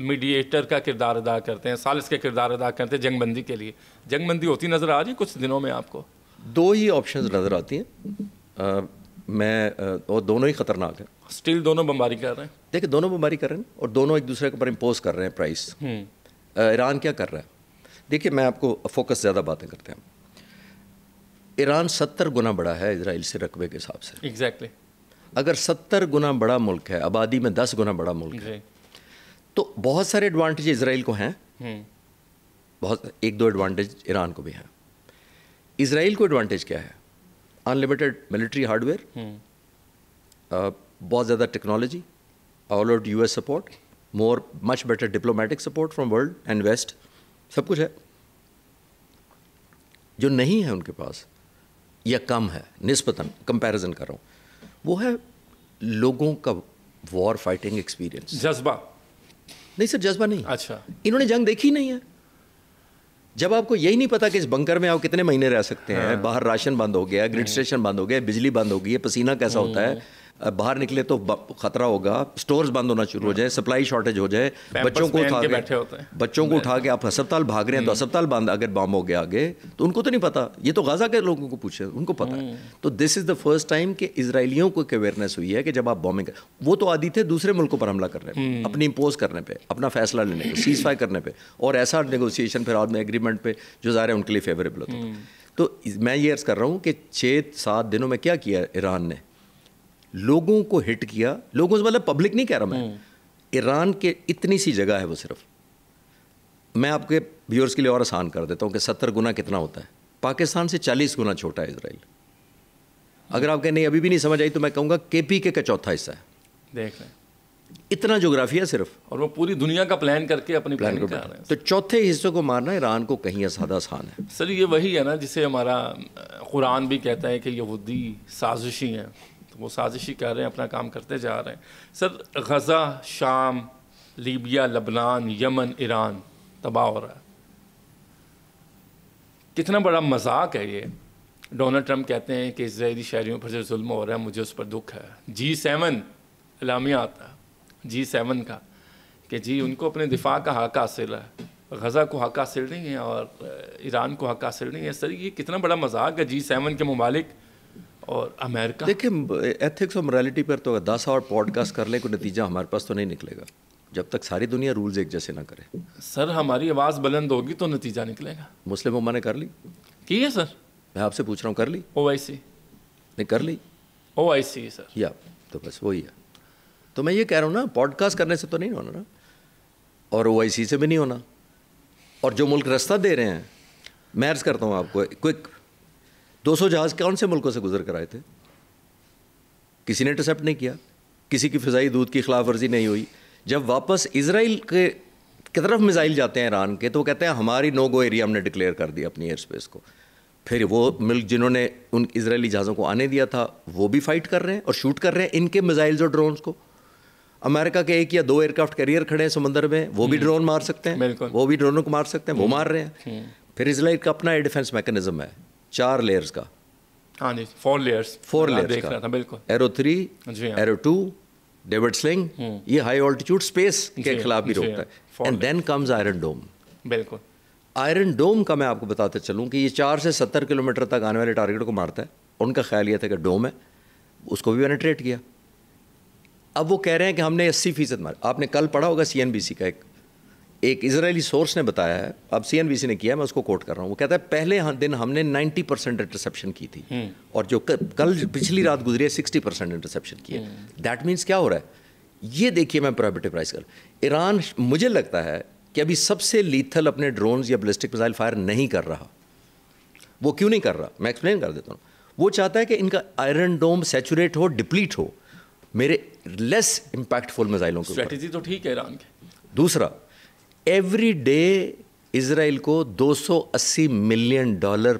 Mediator کا کردار ادا کرتے ہیں, ثالث کا کردار ادا کرتے ہیں جنگ بندی کے لیے. جنگ بندی ہوتی نظر آ رہی ہے کچھ دنوں میں آپ کو؟ دو ہی آپشنز نظر آتی ہیں, اور دونوں ہی خطرناک ہیں. اسٹل دونوں بمباری کر رہے ہیں. دیکھیں دونوں بمباری کر رہے ہیں اور دونوں ایک دوسرے کے اوپر امپوز کر رہے ہیں پرائس. ایران کیا کر رہا ہے؟ دیکھیے میں آپ کو فوکس زیادہ باتیں کرتے ہیں. ایران 70 گنا بڑا ہے اسرائیل سے رقبے کے حساب سے. ایگزیکٹلی. اگر 70 گنا بڑا ملک ہے, آبادی میں 10 گنا بڑا ملک ہے, تو بہت سارے ایڈوانٹیج اسرائیل کو ہیں, بہت ایک دو ایڈوانٹیج ایران کو بھی ہیں. اسرائیل کو ایڈوانٹیج کیا ہے؟ انلمیٹڈ ملٹری ہارڈ ویئر, بہت زیادہ technology, all out US support, much better diplomatic support from world and west, سب کچھ ہے. جو نہیں ہے ان کے پاس یا کم ہے نسبتاً, کمپیریزن کر رہا ہوں, وہ ہے لوگوں کا وار فائٹنگ ایکسپیرینس. جذبہ نہیں سر, جذبہ نہیں. اچھا, انہوں نے جنگ دیکھی نہیں ہے. جب آپ کو یہی نہیں پتا کہ اس بنکر میں آپ کتنے مہینے رہ سکتے ہیں, باہر راشن بند ہو گیا, گریڈ اسٹیشن بند ہو گیا, بجلی بند ہو گئی ہے, پسینہ کیسا ہوتا ہے, باہر نکلے تو خطرہ ہوگا, سٹورز بند ہونا شروع ہو جائے, سپلائی شارٹیج ہو جائے, بچوں کو اٹھا کے آپ ہسپتال بھاگ رہے ہیں تو ہسپتال بند اگر بام ہو گیا آگے تو ان کو تو نہیں پتا. یہ تو غزہ کے لوگوں کو پوچھے, ان کو پتا ہے. تو دس از دا فرسٹ ٹائم کہ اسرائیلیوں کو اویئرنیس ہوئی ہے کہ جب آپ بامبنگ کر, وہ تو عادی تھے دوسرے ملکوں پر حملہ کرنے پہ, اپنی امپوز کرنے پہ, اپنا فیصلہ لینے پہ, سیز فائر کرنے پہ, اور ایسا نیگوسیشن پھر آدمی ایگریمنٹ پہ جو ظاہر ہے ان کے لیے فیوریبل ہوتا. تو میں یہ عرض کر رہا ہوں کہ 6-7 دنوں میں کیا کیا ایران نے, لوگوں کو ہٹ کیا. لوگوں سے مطلب پبلک نہیں کہہ رہا میں, ایران کے اتنی سی جگہ ہے وہ صرف, میں آپ کے ویورز کے لیے اور آسان کر دیتا ہوں کہ 70 گنا کتنا ہوتا ہے. پاکستان سے 40 گنا چھوٹا ہے اسرائیل. اگر آپ کہ نہیں ابھی بھی نہیں سمجھ آئی تو میں کہوں گا KPK کا چوتھا حصہ ہے. دیکھ لیں اتنا جغرافیہ صرف, اور وہ پوری دنیا کا پلان کر کے اپنی پلاننگ کر رہے ہیں. تو چوتھے حصے کو مارنا ایران کو کہیں زیادہ آسان ہے. سر یہ وہی ہے نا جسے ہمارا قرآن بھی کہتا ہے کہ یہودی سازشی ہیں, وہ سازشی کر رہے ہیں, اپنا کام کرتے جا رہے ہیں. سر غزہ, شام, لیبیا, لبنان, یمن, ایران تباہ ہو رہا ہے. کتنا بڑا مذاق ہے یہ. ڈونلڈ ٹرمپ کہتے ہیں کہ اسرائیلی شہریوں پر جو ظلم ہو رہا ہے مجھے اس پر دکھ ہے. G7 اعلامیہ آتا ہے G7 کا کہ جی ان کو اپنے دفاع کا حق حاصل ہے, غزہ کو حق حاصل نہیں ہے اور ایران کو حق حاصل نہیں ہے. سر یہ کتنا بڑا مذاق ہے G7 کے ممالک اور امریکہ. دیکھیں ایتھکس اور morality پر تو 10 اور پوڈ کاسٹ کر لے کوئی نتیجہ ہمارے پاس تو نہیں نکلے گا جب تک ساری دنیا رولز ایک جیسے نہ کرے. سر ہماری آواز بلند ہوگی تو نتیجہ نکلے گا. مسلم امہ نے کر لی کی ہے سر؟ میں آپ سے پوچھ رہا ہوں, کر لی؟ OIC نہیں کر لی. OIC سر, یا تو بس وہی ہے. تو میں یہ کہہ رہا ہوں نا, پوڈ کاسٹ کرنے سے تو نہیں ہونا نا, اور OIC سے بھی نہیں ہونا. اور جو ملک رستہ دے رہے ہیں, میں عرض کرتا ہوں آپ کو, کوئک 200 جہاز کون سے ملکوں سے گزر کر آئے تھے؟ کسی نے انٹرسیپٹ نہیں کیا, کسی کی فضائی دودھ کی خلاف ورزی نہیں ہوئی. جب واپس اسرائیل کی طرف میزائل جاتے ہیں ایران کے, تو وہ کہتے ہیں ہماری نو گو ایریا ہم نے ڈکلیئر کر دیا اپنی ایئر اسپیس کو. پھر وہ ملک جنہوں نے ان اسرائیلی جہازوں کو آنے دیا تھا وہ بھی فائٹ کر رہے ہیں اور شوٹ کر رہے ہیں ان کے میزائلز اور ڈرونز کو. امریکہ کے 1 یا 2 ایئرکرافٹ کیریئر کھڑے ہیں سمندر میں, وہ بھی ڈرون مار سکتے ہیں, وہ بھی ڈرونوں کو مار سکتے ہیں, وہ مار رہے ہیں. پھر اسرائیل کا اپنا ایئر ڈیفینس میکانزم ہے 4 لیئرز کا. ہاں جی 4 لیئرز کا, بالکل. ایرو 3, ایرو 2, ڈیوڈ سلنگ, یہ ہائی آلٹیٹیوڈ اسپیس کے خلاف بھی روکتا ہے. And then comes Iron Dome. بالکل. آئرن ڈوم کا میں آپ کو بتاتے چلوں کہ یہ 4 سے 70 کلومیٹر تک آنے والے ٹارگیٹ کو مارتا ہے. ان کا خیال یہ تھا کہ ڈوم ہے, اس کو بھی پینیٹریٹ کیا. اب وہ کہہ رہے ہیں کہ ہم نے 80% مارا. آپ نے کل پڑھا ہوگا CNBC کا ایک اسرائیلی سورس نے بتایا ہے, اب CNBC نے کیا, میں اس کو کوٹ کر رہا ہوں. وہ کہتا ہے پہلے دن ہم نے 90% انٹرسیپشن کی تھی, اور جو کل پچھلی رات گزری ہے 60% انٹرسیپشن کی ہے. دیٹ مینس کیا ہو رہا ہے یہ دیکھیے. میں پروہیبٹیو پرائز کر, ایران مجھے لگتا ہے کہ ابھی سب سے لیتھل اپنے ڈرونز یا بلسٹک میزائل فائر نہیں کر رہا. وہ کیوں نہیں کر رہا میں ایکسپلین کر دیتا ہوں. وہ چاہتا ہے کہ ان کا آئرن ڈوم سیچوریٹ ہو, ڈپلیٹ ہو میرے لیس امپیکٹفل میزائلوں کو. اسٹریٹجی تو ٹھیک ہے ایران کی. دوسرا, ایوری ڈے اسرائیل کو $280 ملین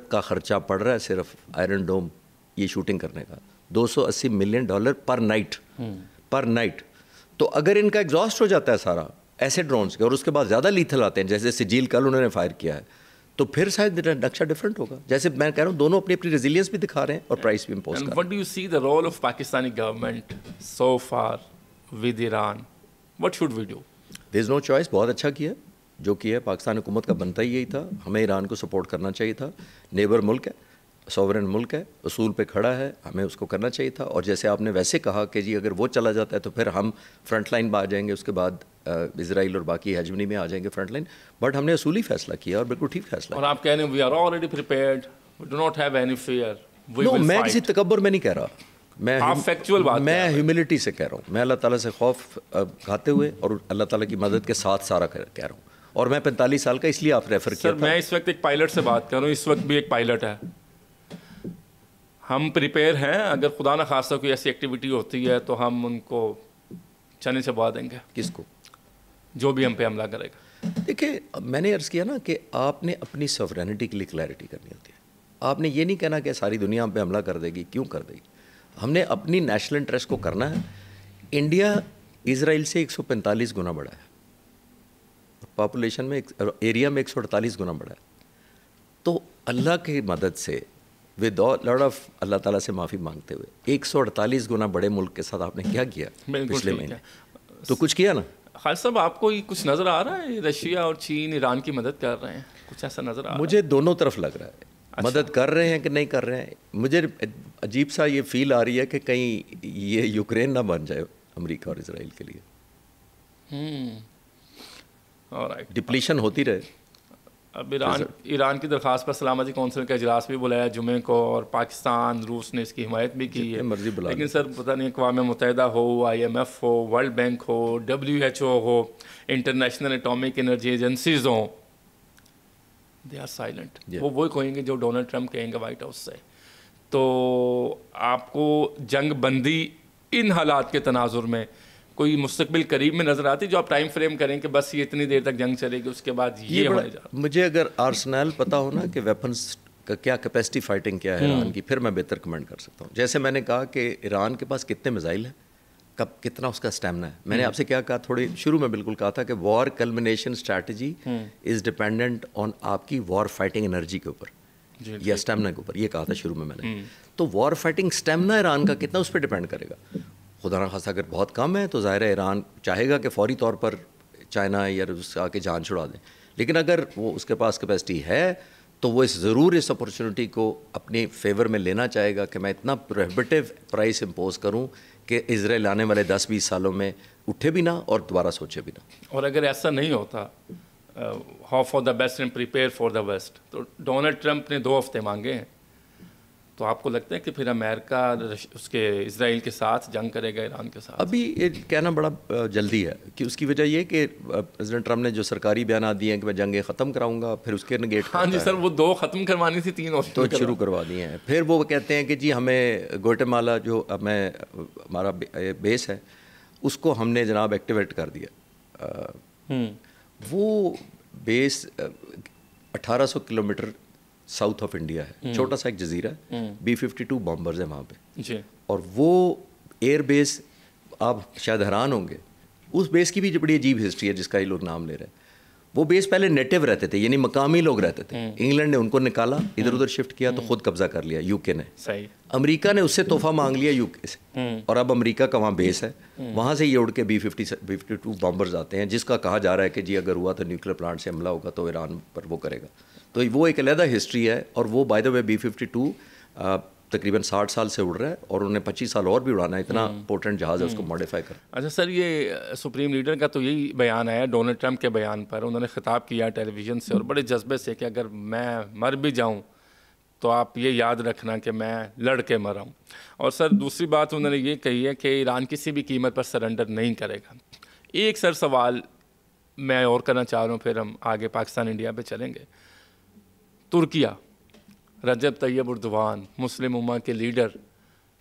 کا خرچہ پڑ رہا ہے صرف آئرن ڈوم یہ شوٹنگ کرنے کا. $280 ملین پر نائٹ. تو اگر ان کا ایگزاسٹ ہو جاتا ہے سارا ایسے ڈرونز کے, اور اس کے بعد زیادہ لیتھل آتے ہیں جیسے سجیل کل انہوں نے فائر کیا ہے, تو پھر شاید نقشہ ڈفرینٹ ہوگا. جیسے میں کہہ رہا ہوں دونوں اپنی اپنی ریزیلینس بھی دکھا رہے ہیں اور پرائس بھی امپوز کر رہے ہیں. What do you see the role of Pakistani government so far with Iran? What should we do? There is no choice. بہت اچھا کیا جو کیا ہے. پاکستان حکومت کا بنتا ہی یہی تھا. ہمیں ایران کو سپورٹ کرنا چاہیے تھا. نیبر ملک ہے, سوورن ملک ہے, اصول پہ کھڑا ہے, ہمیں اس کو کرنا چاہیے تھا. اور جیسے آپ نے ویسے کہا کہ جی اگر وہ چلا جاتا ہے تو پھر ہم فرنٹ لائن میں آ جائیں گے, اس کے بعد اسرائیل اور باقی ہیجمنی میں آ جائیں گے فرنٹ لائن. بٹ ہم نے اصولی فیصلہ کیا اور بالکل ٹھیک فیصلہ. اور آپ کہہ رہے ہیں we are already prepared, we do not have any fear. میں کسی تکبر میں نہیں کہہ رہا, میں ہیوملٹی سے کہہ رہا ہوں. میں اللہ تعالیٰ سے خوف کھاتے ہوئے اور اللہ تعالیٰ کی مدد کے ساتھ سارا کہہ رہا ہوں. اور میں 45 سال کا, اس لیے آپ ریفر کیا تھا. میں اس وقت ایک پائلٹ سے بات کر رہا ہوں, اس وقت بھی ایک پائلٹ ہے. ہم پریپیئر ہیں, اگر خدا نہ خواستہ کوئی ایسی ایکٹیویٹی ہوتی ہے تو ہم ان کو چنے چبا دیں گے. کس کو؟ جو بھی ہم پہ حملہ کرے گا. دیکھیں, میں نے عرض کیا نا کہ آپ نے اپنی سوورینٹی کے لیے کلیئرٹی کرنی ہوتی ہے. آپ نے یہ نہیں کہنا کہ ساری دنیا ہم پہ حملہ کر دے گی. کیوں کر دے گی؟ ہم نے اپنی نیشنل انٹرسٹ کو کرنا ہے. انڈیا اسرائیل سے 145 گنا بڑا ہے, پاپولیشن میں ایریا میں 148 گنا بڑا ہے. تو اللہ کی مدد سے ود لاٹ آف اللہ تعالیٰ سے معافی مانگتے ہوئے 148 گنا بڑے ملک کے ساتھ آپ نے کیا کیا پچھلے مہینے؟ تو کچھ کیا نا. خالد صاحب, آپ کو کچھ نظر آ رہا ہے رشیا اور چین ایران کی مدد کر رہے ہیں؟ کچھ ایسا نظر آ رہا ہے؟ مجھے دونوں طرف لگ رہا ہے. مدد کر رہے ہیں کہ نہیں کر رہے ہیں. مجھے عجیب سا یہ فیل آ رہی ہے کہ کہیں یہ یوکرین نہ بن جائے امریکہ اور اسرائیل کے لیے. ڈپلیشن ہوتی رہے. اب ایران کی درخواست پر سلامتی کونسل کا اجلاس بھی بلایا جمعے کو, اور پاکستان روس نے اس کی حمایت بھی کی ہے. لیکن سر پتہ نہیں اقوام متحدہ ہو, IMF who, world bank who, WHO who, international atomic energy agencies ہوں, دے آر سائلنٹ. وہ وہی کہیں گے جو ڈونلڈ ٹرمپ کہیں گے وائٹ ہاؤس سے. تو آپ کو جنگ بندی ان حالات کے تناظر میں کوئی مستقبل قریب میں نظر آتی جو آپ ٹائم فریم کریں کہ بس یہ اتنی دیر تک جنگ چلے گی, اس کے بعد یہ ہونے جا رہا؟ مجھے اگر آرسنل پتہ ہونا کہ ویپنز کا کیا کیپیسٹی فائٹنگ کیا ہے ایران کی, پھر میں بہتر کمنٹ کر سکتا ہوں. جیسے میں نے کہا کہ ایران کے پاس کتنے میزائل ہیں, کب کتنا اس کا اسٹیمنا ہے. میں نے آپ سے کیا کہا, تھوڑی شروع میں بالکل کہا تھا کہ war culmination strategy is dependent on آپ کی وار فائٹنگ انرجی کے اوپر یا اسٹیمنا کے اوپر. یہ کہا تھا شروع میں نے. تو وار فائٹنگ اسٹیمنا ایران کا کتنا, اس پہ ڈپینڈ کرے گا. خدا نہ خواستہ اگر بہت کم ہے تو ظاہر ہے ایران چاہے گا کہ فوری طور پر چائنا یا روس سے آ کے جان چھڑا دیں. لیکن اگر وہ اس کے پاس کیپیسٹی ہے تو وہ ضرور اس اپرچونٹی کو اپنے فیور میں لینا چاہے گا کہ میں اتنا پروہیبٹیو پرائس امپوز کروں کہ اسرائیل آنے والے 10-20 سالوں میں اٹھے بھی نہ اور دوبارہ سوچے بھی نہ. اور اگر ایسا نہیں ہوتا, hope for the best and prepare for the best, تو ڈونلڈ ٹرمپ نے 2 ہفتے مانگے ہیں, تو آپ کو لگتا ہے کہ پھر امریکہ اس کے اسرائیل کے ساتھ جنگ کرے گا ایران کے ساتھ؟ ابھی یہ کہنا بڑا جلدی ہے کہ اس کی وجہ یہ کہ پریزیڈنٹ ٹرمپ نے جو سرکاری بیانات دیے ہیں کہ میں جنگیں ختم کراؤں گا, پھر اس کے نگیٹ. ہاں جی سر, وہ 2 ختم کروانی تھی, 3 تو شروع کروا دی ہیں. پھر وہ کہتے ہیں کہ جی ہمیں گوٹے-مالا جو ہمارا بیس ہے اس کو ہم نے جناب ایکٹیویٹ کر دیا. وہ بیس 1800 کلومیٹر ساؤتھ آف انڈیا ہے, چھوٹا سا ایک جزیرہ ہے, B-52 بامبرز ہیں وہاں پہ. اور وہ ایئر بیس آپ شاید حیران ہوں گے, اس بیس کی بھی بڑی عجیب ہسٹری ہے جس کا یہ لوگ نام لے رہے ہیں. وہ بیس پہلے نیٹو رہتے تھے, یعنی مقامی لوگ رہتے تھے. انگلینڈ نے ان کو نکالا, ادھر ادھر شفٹ کیا تو خود قبضہ کر لیا UK نے. امریکہ نے اس سے تحفہ مانگ لیا UK سے, اور اب امریکہ کا وہاں بیس ہے, وہاں سے یہ اڑ کے B-52 بامبرز آتے ہیں, جس کا کہا جا رہا ہے کہ جی اگر ہوا تو نیوکلیر پلانٹ سے حملہ ہوگا تو ایران پر وہ کرے گا. تو وہ ایک علیحدہ ہسٹری ہے. اور وہ بائی دا وے B-52 تقریباً 60 سال سے اڑ رہا ہے, اور انہیں 25 سال اور بھی اڑانا ہے. اتنا پورٹنٹ جہاز ہے, اس کو ماڈیفائی کر. اچھا سر, یہ سپریم لیڈر کا تو یہی بیان آیا ڈونلڈ ٹرمپ کے بیان پر, انہوں نے خطاب کیا ٹیلی ویژن سے اور بڑے جذبے سے کہ اگر میں مر بھی جاؤں تو آپ یہ یاد رکھنا کہ میں لڑ کے مرا ہوں. اور سر دوسری بات انہوں نے یہ کہی ہے کہ ایران کسی بھی قیمت پر سرنڈر نہیں کرے گا. ایک سر سوال میں اور کرنا چاہ رہا ہوں, پھر ہم آگے پاکستان انڈیا پہ چلیں گے. ترکیہ, رجب طیب اردوان, مسلم امہ کے لیڈر,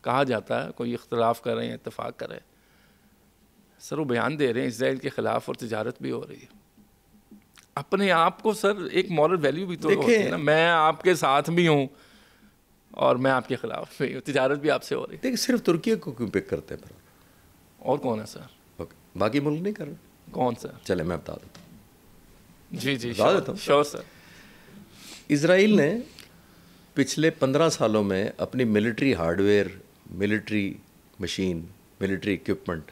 کہا جاتا ہے کوئی اختلاف کر رہے ہیں اتفاق کر رہے ہیں, سر وہ بیان دے رہے ہیں اسرائیل کے خلاف اور تجارت بھی ہو رہی ہے. اپنے آپ کو سر ایک مورل ویلیو بھی تو ہوتی ہے نا, میں آپ کے ساتھ بھی ہوں اور میں آپ کے خلاف بھی ہوں, تجارت بھی آپ سے ہو رہی ہے. دیکھیں صرف ترکیہ کو کیوں پک کرتے ہیں, اور کون ہے سر؟ باقی ملک نہیں کر رہے. کون سر؟ چلے میں بتا دیتا ہوں. جی شور سر. اسرائیل نے پچھلے 15 سالوں میں اپنی military hard where, military machine, military equipment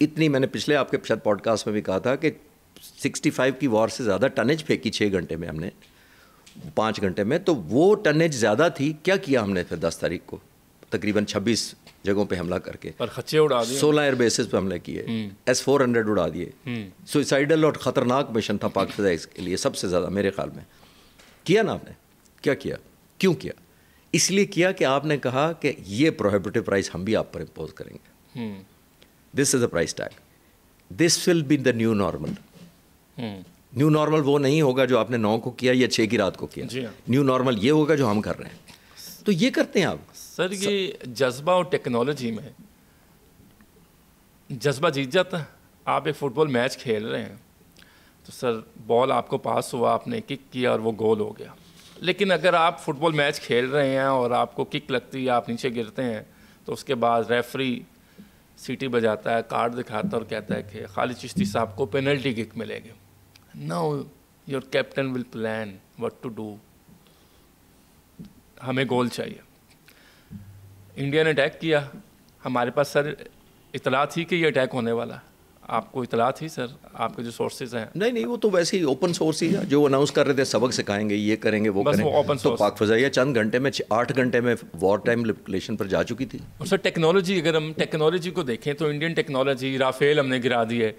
اتنی میں نے پچھلے آپ کے شاید پوڈ کاسٹ میں بھی کہا تھا کہ 65 کی وار سے زیادہ ٹنیج پھینکی 6 گھنٹے میں ہم نے 5 گھنٹے میں, تو وہ ٹنیج زیادہ تھی. کیا کیا ہم نے پھر 10 تاریخ کو تقریباً 26 جگہوں پہ حملہ کر کے پر خچے اڑا دیے, 16 ایئر بیسز پہ حملے کیے, S-400 اڑا دیے. سوئسائڈل اور خطرناک مشن تھا پاک فضائے کے لیے سب سے زیادہ میرے خیال میں. کیا نا آپ نے, کیا کیا, کیوں کیا؟ اس لیے کیا کہ آپ نے کہا کہ یہ پروہیبٹیو پرائس ہم بھی آپ پر امپوز کریں گے. This is a price tag, this will be the new normal. New normal وہ نہیں ہوگا جو آپ نے 9 کو کیا یا 6 کی رات کو کیا. نیو نارمل یہ ہوگا جو ہم کر رہے ہیں. تو یہ کرتے ہیں آپ. سر یہ جذبہ اور ٹیکنالوجی میں جذبہ جیت جاتا ہے. آپ ایک فٹ بال میچ کھیل رہے ہیں تو سر بال آپ کو پاس ہوا, آپ نے کک کیا اور وہ گول ہو گیا. لیکن اگر آپ فٹ بال میچ کھیل رہے ہیں اور آپ کو کک لگتی ہے, آپ نیچے گرتے ہیں, تو اس کے بعد ریفری سیٹی بجاتا ہے, کارڈ دکھاتا ہے اور کہتا ہے کہ خالد چشتی صاحب کو پینلٹی کک ملے گی. Now your captain will plan what to do. ہمیں گول چاہیے. انڈیا نے اٹیک کیا, ہمارے پاس سر اطلاع تھی کہ یہ اٹیک ہونے والا. آپ کو اطلاع تھی سر, آپ کے جو سورسز ہیں؟ نہیں, وہ تو ویسے ہی اوپن سورس ہی ہے, جو اناؤنس کر رہے تھے سبق سکھائیں گے, یہ کریں گے, وہ کریں گے. تو پاک فضائیہ چند گھنٹے میں 8 گھنٹے میں وار ٹائم لیبلیشن پر جا چکی تھی. اور سر ٹیکنالوجی, اگر ہم ٹیکنالوجی کو دیکھیں تو انڈین ٹیکنالوجی, رافیل ہم نے گرا دیے,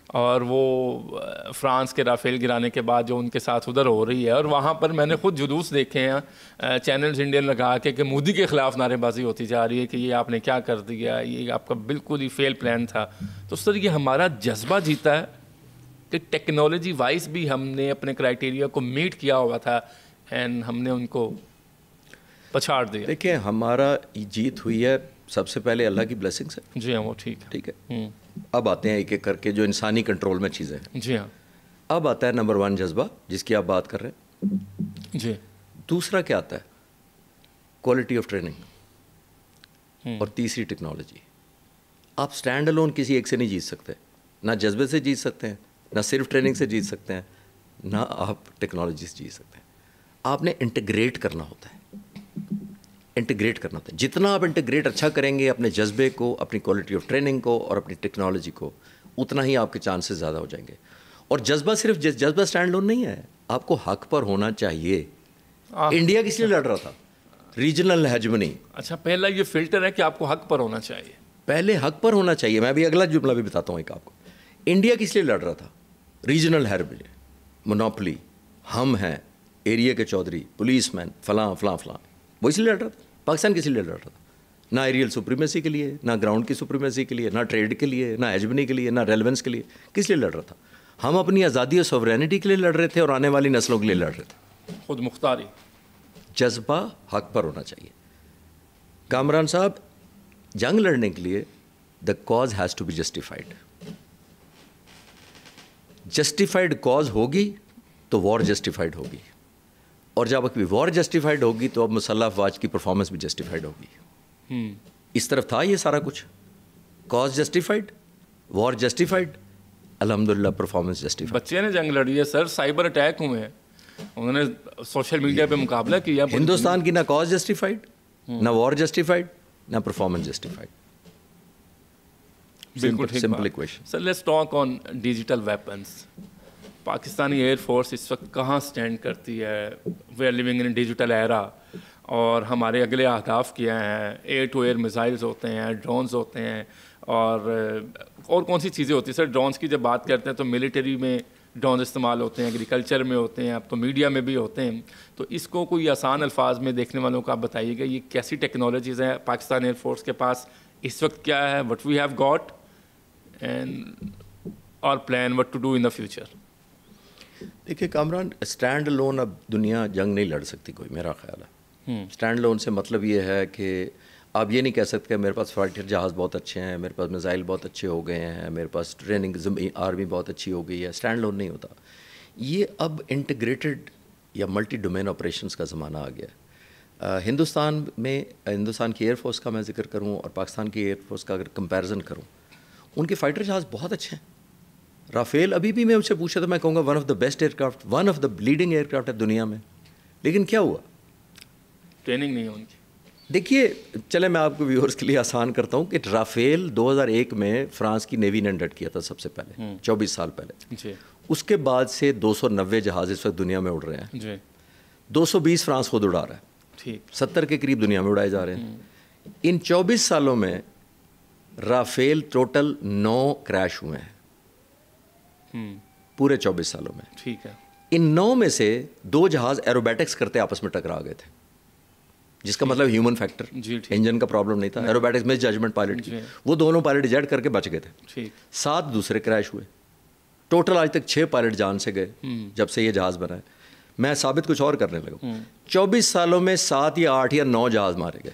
اور وہ فرانس کے رافیل گرانے کے بعد جو ان کے ساتھ ادھر ہو رہی ہے, اور وہاں پر میں نے خود جلوس دیکھے ہیں چینلز انڈین لگا کہ مودی کے خلاف نعرے بازی ہوتی جا رہی ہے کہ یہ آپ نے کیا کر دیا, یہ آپ کا بالکل ہی فیل پلان تھا. تو سر یہ ہمارا جذبہ جیتا ہے کہ ٹیکنالوجی وائز بھی ہم نے اپنے کرائٹیریا کو میٹ کیا ہوا تھا اینڈ ہم نے ان کو پچھاڑ دیا. دیکھیں ہمارا جیت ہوئی ہے سب سے پہلے اللہ کی بلیسنگ سے. جی ہاں, وہ ٹھیک ہے. اب آتے ہیں ایک ایک کر کے جو انسانی کنٹرول میں چیزیں ہیں. جی ہاں. اب آتا ہے نمبر 1 جذبہ جس کی آپ بات کر رہے ہیں. جی. دوسرا کیا آتا ہے؟ Quality of training. اور تیسری ٹیکنالوجی. آپ اسٹینڈ الون کسی ایک سے نہیں جیت سکتے. نہ جذبے سے جیت سکتے ہیں, نہ صرف ٹریننگ سے جیت سکتے ہیں, نہ آپ ٹیکنالوجی سے جیت سکتے ہیں. آپ نے انٹیگریٹ کرنا ہوتا ہے. انٹیگریٹ کرنا ہوتا ہے. جتنا آپ انٹیگریٹ اچھا کریں گے اپنے جذبے کو, اپنی کوالٹی آف ٹریننگ کو اور اپنی ٹیکنالوجی کو, اتنا ہی آپ کے چانسز زیادہ ہو جائیں گے. اور جذبہ صرف جذبہ اسٹینڈ لون نہیں ہے, آپ کو حق پر ہونا چاہیے. انڈیا کس لیے لڑ رہا تھا؟ Regional hegemony. اچھا, پہلا یہ فلٹر ہے کہ آپ کو حق پر ہونا چاہیے. پہلے حق پر ہونا چاہیے. میں بھی اگلا جملہ بھی بتاتا ہوں ایک آپ کو. انڈیا کس لیے لڑ رہا تھا؟ ریجنل ہیجمنی, مونوپلی, ہم ہیں ایریا کے چودھری, پولیس مین, فلاں فلاں فلاں. وہ اس لیے لڑ رہا تھا. پاکستان کس لیے لڑ رہا تھا؟ نہ ایریل سپریمیسی کے لیے, نہ گراؤنڈ کی سپریمیسی کے لیے, نہ ٹریڈ کے لیے, نہ ہیجمنی کے لیے, نہ ریلیونس کے لیے. کس لیے لڑ رہا تھا؟ ہم اپنی آزادی اور سوورینٹی کے لیے لڑ رہے تھے اور آنے والی نسلوں کے لیے لڑ رہے تھے. خود مختاری. جذبہ حق پر ہونا چاہیے. کامران صاحب, جنگ لڑنے کے لیے the cause has to be justified. Justified cause ہوگی تو وار جسٹیفائڈ ہوگی, اور جب ابھی وار جسٹیفائڈ ہوگی تو اب مسلح افواج کی پرفارمنس بھی جسٹیفائڈ ہوگی. اس طرف تھا یہ سارا کچھ. کاز جسٹیفائڈ, وار جسٹیفائڈ, الحمدللہ پرفارمنس جسٹیفائڈ. بچے نے جنگ لڑی ہے سر, سائبر اٹیک ہوئے ہیں, انہوں نے سوشل میڈیا پہ مقابلہ کیا. ہندوستان کی نہ کاز جسٹیفائڈ, نہ وار جسٹیفائڈ, نہ پرفارمنس جسٹیفائڈ. بالکل ٹھیک. Simple equation. Sir let's talk on digital weapons. Pakistani air force اس وقت کہاں سٹینڈ کرتی ہے؟ We are living in digital era, اور ہمارے اگلے اہداف کیا ہیں؟ ایئر ٹو ایئر میزائلز ہوتے ہیں, ڈرونز ہوتے ہیں, اور کون سی چیزیں ہوتی ہیں سر؟ ڈرونز کی جب بات کرتے ہیں تو ملٹری میں ڈرونز استعمال ہوتے ہیں, ایگریکلچر میں ہوتے ہیں, اب تو میڈیا میں بھی ہوتے ہیں. تو اس کو کوئی آسان الفاظ میں دیکھنے والوں کو آپ بتائیے گا, یہ کیسی ٹیکنالوجیز ہیں پاکستان ایئر فورس کے پاس اس وقت, کیا ہے what we have got and اور plan what to do in the future? دیکھیے کامران, اسٹینڈ لون اب دنیا جنگ نہیں لڑ سکتی کوئی, میرا خیال ہے. اسٹینڈ لون سے مطلب یہ ہے کہ آپ یہ نہیں کہہ سکتے کہ میرے پاس فائٹر جہاز بہت اچھے ہیں, میرے پاس میزائل بہت اچھے ہو گئے ہیں, میرے پاس ٹریننگ آرمی بہت اچھی ہو گئی ہے. اسٹینڈ لون نہیں ہوتا. یہ اب انٹیگریٹڈ یا ملٹی ڈومین آپریشنس کا زمانہ آ گیا. ہندوستان میں ہندوستان کی ایئر فورس کا میں ذکر کروں اور پاکستان کی ایئر فورس کا اگر کمپیریزن کروں, ان کے فائٹر جہاز بہت اچھے ہیں. رافیل ابھی بھی میں اس سے پوچھا تو میں کہوں گا one of the best aircraft, one of the leading aircraft ہے دنیا میں. لیکن کیا ہوا؟ ٹریننگ نہیں ہے ان کی. دیکھیے چلے میں آپ کو ویورز کے لیے آسان کرتا ہوں کہ رافیل 2001 میں فرانس کی نیوی نے انڈٹ کیا تھا سب سے پہلے 24 سال پہلے جی. اس کے بعد سے 290 جہاز اس وقت دنیا میں اڑ رہے ہیں جی. 220 فرانس خود اڑا رہا ہے 70 کے قریب دنیا میں اڑائے جا رہے ہیں. ان 24 سالوں میں رافیل ٹوٹل 9 کریش ہوئے ہیں پورے 24 سالوں میں. ٹھیک ہے. ان 9 میں سے 2 جہاز ایروبیٹکس کرتے آپس میں ٹکرا گئے تھے, جس کا مطلب ہیومن فیکٹر, انجن کا پرابلم نہیں تھا, ایروبیٹکس میں ججمنٹ پائلٹ کی, وہ دونوں پائلٹ ایجیٹ کر کے بچ گئے تھے. 7 دوسرے کریش ہوئے. ٹوٹل آج تک 6 پائلٹ جان سے گئے جب سے یہ جہاز بنا ہے. میں ثابت کچھ اور کرنے لگا. 24 سالوں میں 7 یا 8 یا 9 جہاز مارے گئے.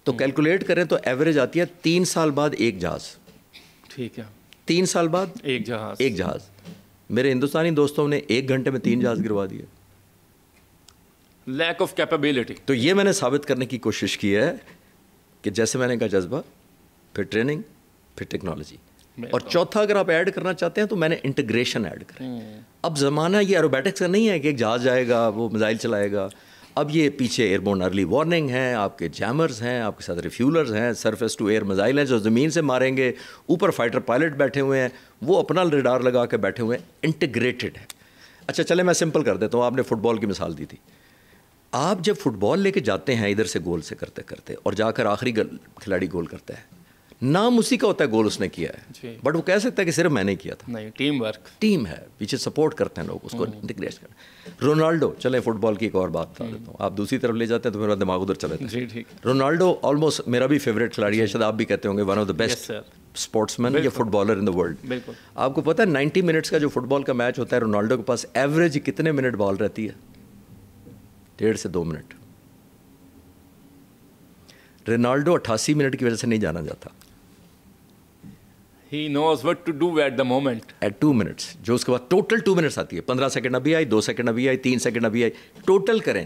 تو کیلکولیٹ کریں تو ایوریج آتی ہے 3 سال بعد ایک جہاز. ٹھیک ہے. 3 سال بعد ایک جہاز. میرے ہندوستانی دوستوں نے 1 گھنٹے میں 3 جہاز گروا دیے. Lack of capability. تو یہ میں نے ثابت کرنے کی کوشش کی ہے کہ جیسے میں نے کہا جذبہ, پھر ٹریننگ, پھر ٹیکنالوجی, اور چوتھا اگر آپ ایڈ کرنا چاہتے ہیں تو میں نے انٹیگریشن ایڈ کریں. اب زمانہ یہ ایروبیٹکس کا نہیں ہے کہ ایک جہاز جائے گا وہ میزائل چلائے گا. اب یہ پیچھے ایئربورن ارلی وارننگ ہیں, آپ کے جیمرز ہیں, آپ کے ساتھ ریفیولرز ہیں, سرفیس ٹو ایئر میزائل ہیں جو زمین سے ماریں گے, اوپر فائٹر پائلٹ بیٹھے ہوئے ہیں, وہ اپنا ریڈار لگا کے بیٹھے ہوئے ہیں. انٹیگریٹڈ ہے. اچھا چلے میں سمپل کر دیتا ہوں. آپ نے فٹ بال کی مثال دی تھی. آپ جب فٹ بال لے کے جاتے ہیں ادھر سے گول سے کرتے کرتے اور جا کر آخری کھلاڑی گول کرتا ہے, نام اسی کا ہوتا ہے گول اس نے کیا ہے, بٹ وہ کہہ سکتا ہے کہ صرف میں نے کیا تھا. نہیں, ٹیم ورک, ٹیم ہے, پیچھے سپورٹ کرتے ہیں لوگ, اس کو انٹیگریٹ کرتے ہیں. رونالڈو, چلیں فٹ بال کی ایک اور بات بتا دیتا ہوں, آپ دوسری طرف لے جاتے ہیں تو میرا دماغ ادھر چلے جاتا ہے. رونالڈو آلموسٹ میرا بھی فیوریٹ کھلاڑی ہے, شاید آپ بھی کہتے ہوں گے one of the best sportsman یا footballer in the world. آپ کو پتہ ہے 90 منٹس کا جو فٹ بال کا میچ ہوتا ہے, رونالڈو کے پاس ایوریج کتنے منٹ بال رہتی ہے؟ 1.5 سے 2 منٹ. رونالڈو 88 منٹ کی وجہ سے نہیں جانا جاتا. He knows what to do at the moment. At 2 minutes, جو اس کے بعد ٹوٹل 2 منٹس آتی ہے. 15 سیکنڈ ابھی آئی, 2 سیکنڈ ابھی آئی, 3 سیکنڈ ابھی آئی, ٹوٹل کریں.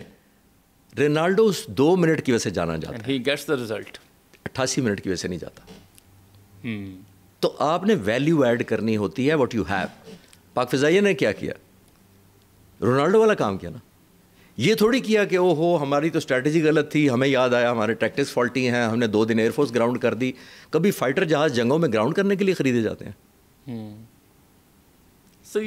رونالڈو اس 2 منٹ کی وجہ سے جانا جاتا ہے. He gets the result. 88 minute کی وجہ سے نہیں جاتا. تو آپ نے ویلیو ایڈ کرنی ہوتی ہے what you have. پاک فضائیہ نے کیا کیا؟ رونالڈو والا کام کیا نا. یہ تھوڑی کیا کہ او ہو ہماری تو اسٹریٹجی غلط تھی, ہمیں یاد آیا ہمارے ٹیکٹکس فالٹی ہیں, ہم نے 2 دن ایئر فورس گراؤنڈ کر دی. کبھی فائٹر جہاز جنگوں میں گراؤنڈ کرنے کے لیے خریدے جاتے ہیں.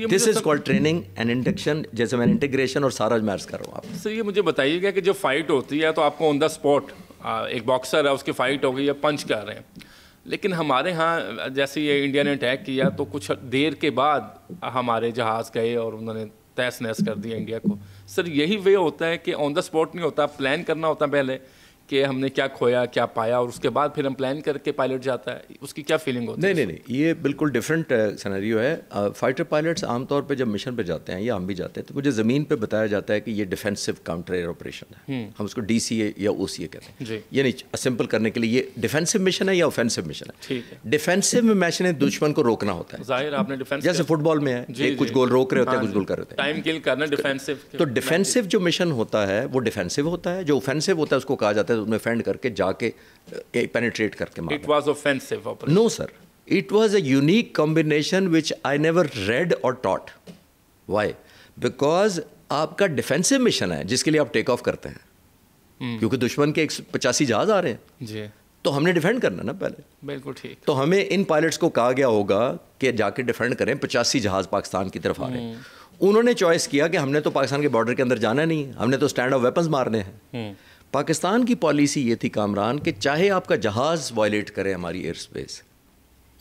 This is called training and induction, جیسے میں انٹیگریشن اور سارا میچ کر رہا ہوں. آپ سر یہ مجھے بتائیے گا کہ جو فائٹ ہوتی ہے تو آپ کو آن دا اسپاٹ, ایک باکسر ہے اس کی فائٹ ہو گئی ہے, پنچ کر رہے ہیں, لیکن ہمارے ہاں جیسے یہ انڈیا نے اٹیک کیا تو کچھ دیر کے بعد ہمارے جہاز گئے اور انہوں نے تیس نیس کر دیا انڈیا کو. سر یہی وے ہوتا ہے کہ آن دا اسپاٹ نہیں ہوتا, پلان کرنا ہوتا ہے پہلے کہ ہم نے کیا کھویا کیا پایا, اور اس کے بعد پھر ہم پلان کر کے پائلٹ جاتا ہے, اس کی کیا فیلنگ ہوتی ہے؟ نہیں, یہ بالکل ڈفرینٹ سینیریو ہے. فائٹر پائلٹس عام طور پہ جب مشن پہ جاتے ہیں یا ہم بھی جاتے ہیں تو مجھے زمین پہ بتایا جاتا ہے کہ یہ ڈیفینسو کاؤنٹر ایئر آپریشن ہے, ہم اس کو DCA یا OCA کہتے ہیں. یہ نہیں سمپل کرنے کے لیے یہ ڈیفینسو مشن ہے یا اوفینسو مشن ہے. ڈیفینسو میں مشن ہے دشمن کو روکنا ہوتا ہے. ظاہر آپ نے ڈیفینس, جیسے فٹ بال میں ہے کچھ گول روک رہے ہوتے ہیں, کچھ گول کر رہے ہوتے ہیں, ٹائم کل کرنا ڈیفینسو. تو ڈیفینسو جو مشن ہوتا ہے وہ ڈیفینسو ہوتا ہے, جو اوفینسو ہوتا ہے اس کو کہا جاتا ہے اس میں فینڈ کر کے جا کے پینیٹریٹ کر کے مارنا. It was offensive operation. No sir, it was a unique combination which I never read or taught. Why? Because آپ کا ڈیفینسو مشن ہے جس کے لیے آپ ٹیک آف کرتے ہیں, کیونکہ دشمن کے 85 جہاز آ رہے ہیں جی, تو ہم نے ڈیفینڈ کرنا نا پہلے. بالکل ٹھیک. تو ہمیں ان پائلٹس کو کہا گیا ہوگا کہ جا کے ڈیفینڈ کریں, 85 جہاز پاکستان کی طرف آ رہے ہیں. انہوں نے چوائس کیا کہ ہم نے تو پاکستان کے بارڈر کے اندر جانا نہیں, ہم نے تو اسٹینڈ آف ویپنز مارنے ہیں. پاکستان کی پالیسی یہ تھی کامران کہ چاہے آپ کا جہاز وائلیٹ کرے ہماری ایئر اسپیس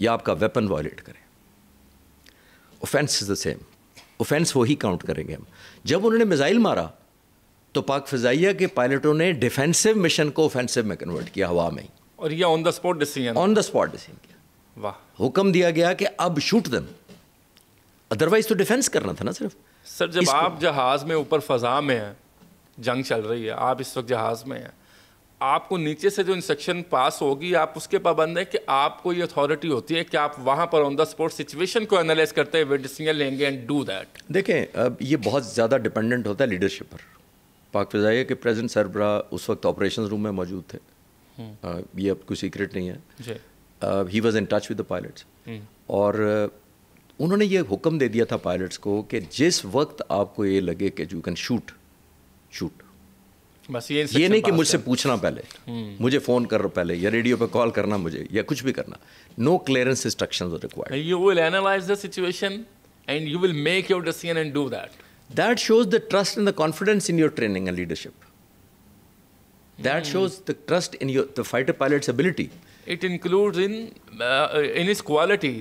یا آپ کا ویپن وائلیٹ کرے, offence is the same, offence وہی کاؤنٹ کریں گے ہم. جب انہوں نے میزائل مارا تو پاک فضائیہ کے پائلٹوں نے ڈیفینسو مشن کو اوفینسو میں کنورٹ کیا ہوا میں ہی, اور یہ on the spot decision, on the spot decision کیا. واہ. حکم دیا گیا کہ اب شوٹ دم, ادروائز تو ڈیفینس کرنا تھا نا صرف. سر جب آپ جہاز میں اوپر فضا میں ہیں, جنگ چل رہی ہے, آپ اس وقت جہاز میں ہیں, آپ کو نیچے سے جو انسٹرکشن پاس ہوگی آپ اس کے پابند ہیں کہ آپ کو یہ اتھارٹی ہوتی ہے کہ آپ وہاں پر آن دا اسپاٹ سچویشن کو انالائز کرتے ہوئے ڈیسیژن لیں گے اینڈ ڈو دیٹ. دیکھیں اب یہ بہت زیادہ ڈپینڈنٹ ہوتا ہے لیڈرشپ پر. پاک فضائیہ کے پریزنٹ سربراہ اس وقت آپریشن روم میں موجود تھے, یہ اب کوئی سیکرٹ نہیں ہے. He was in touch with the pilots, اور انہوں نے یہ حکم دے دیا تھا پائلٹس کو کہ جس وقت آپ کو یہ لگے کہ یو کین شوٹ, بس یہ نہیں کہ مجھ سے پوچھنا پہلے, مجھے فون کر پہلے یا ریڈیو پہ کال کرنا مجھے یا کچھ بھی کرنا. No clearance instructions required. You will analyze the situation and you will make your decision and do that. That shows the trust and the confidence in your training and leadership. That shows the trust in the fighter pilot's ability. It includes in his quality,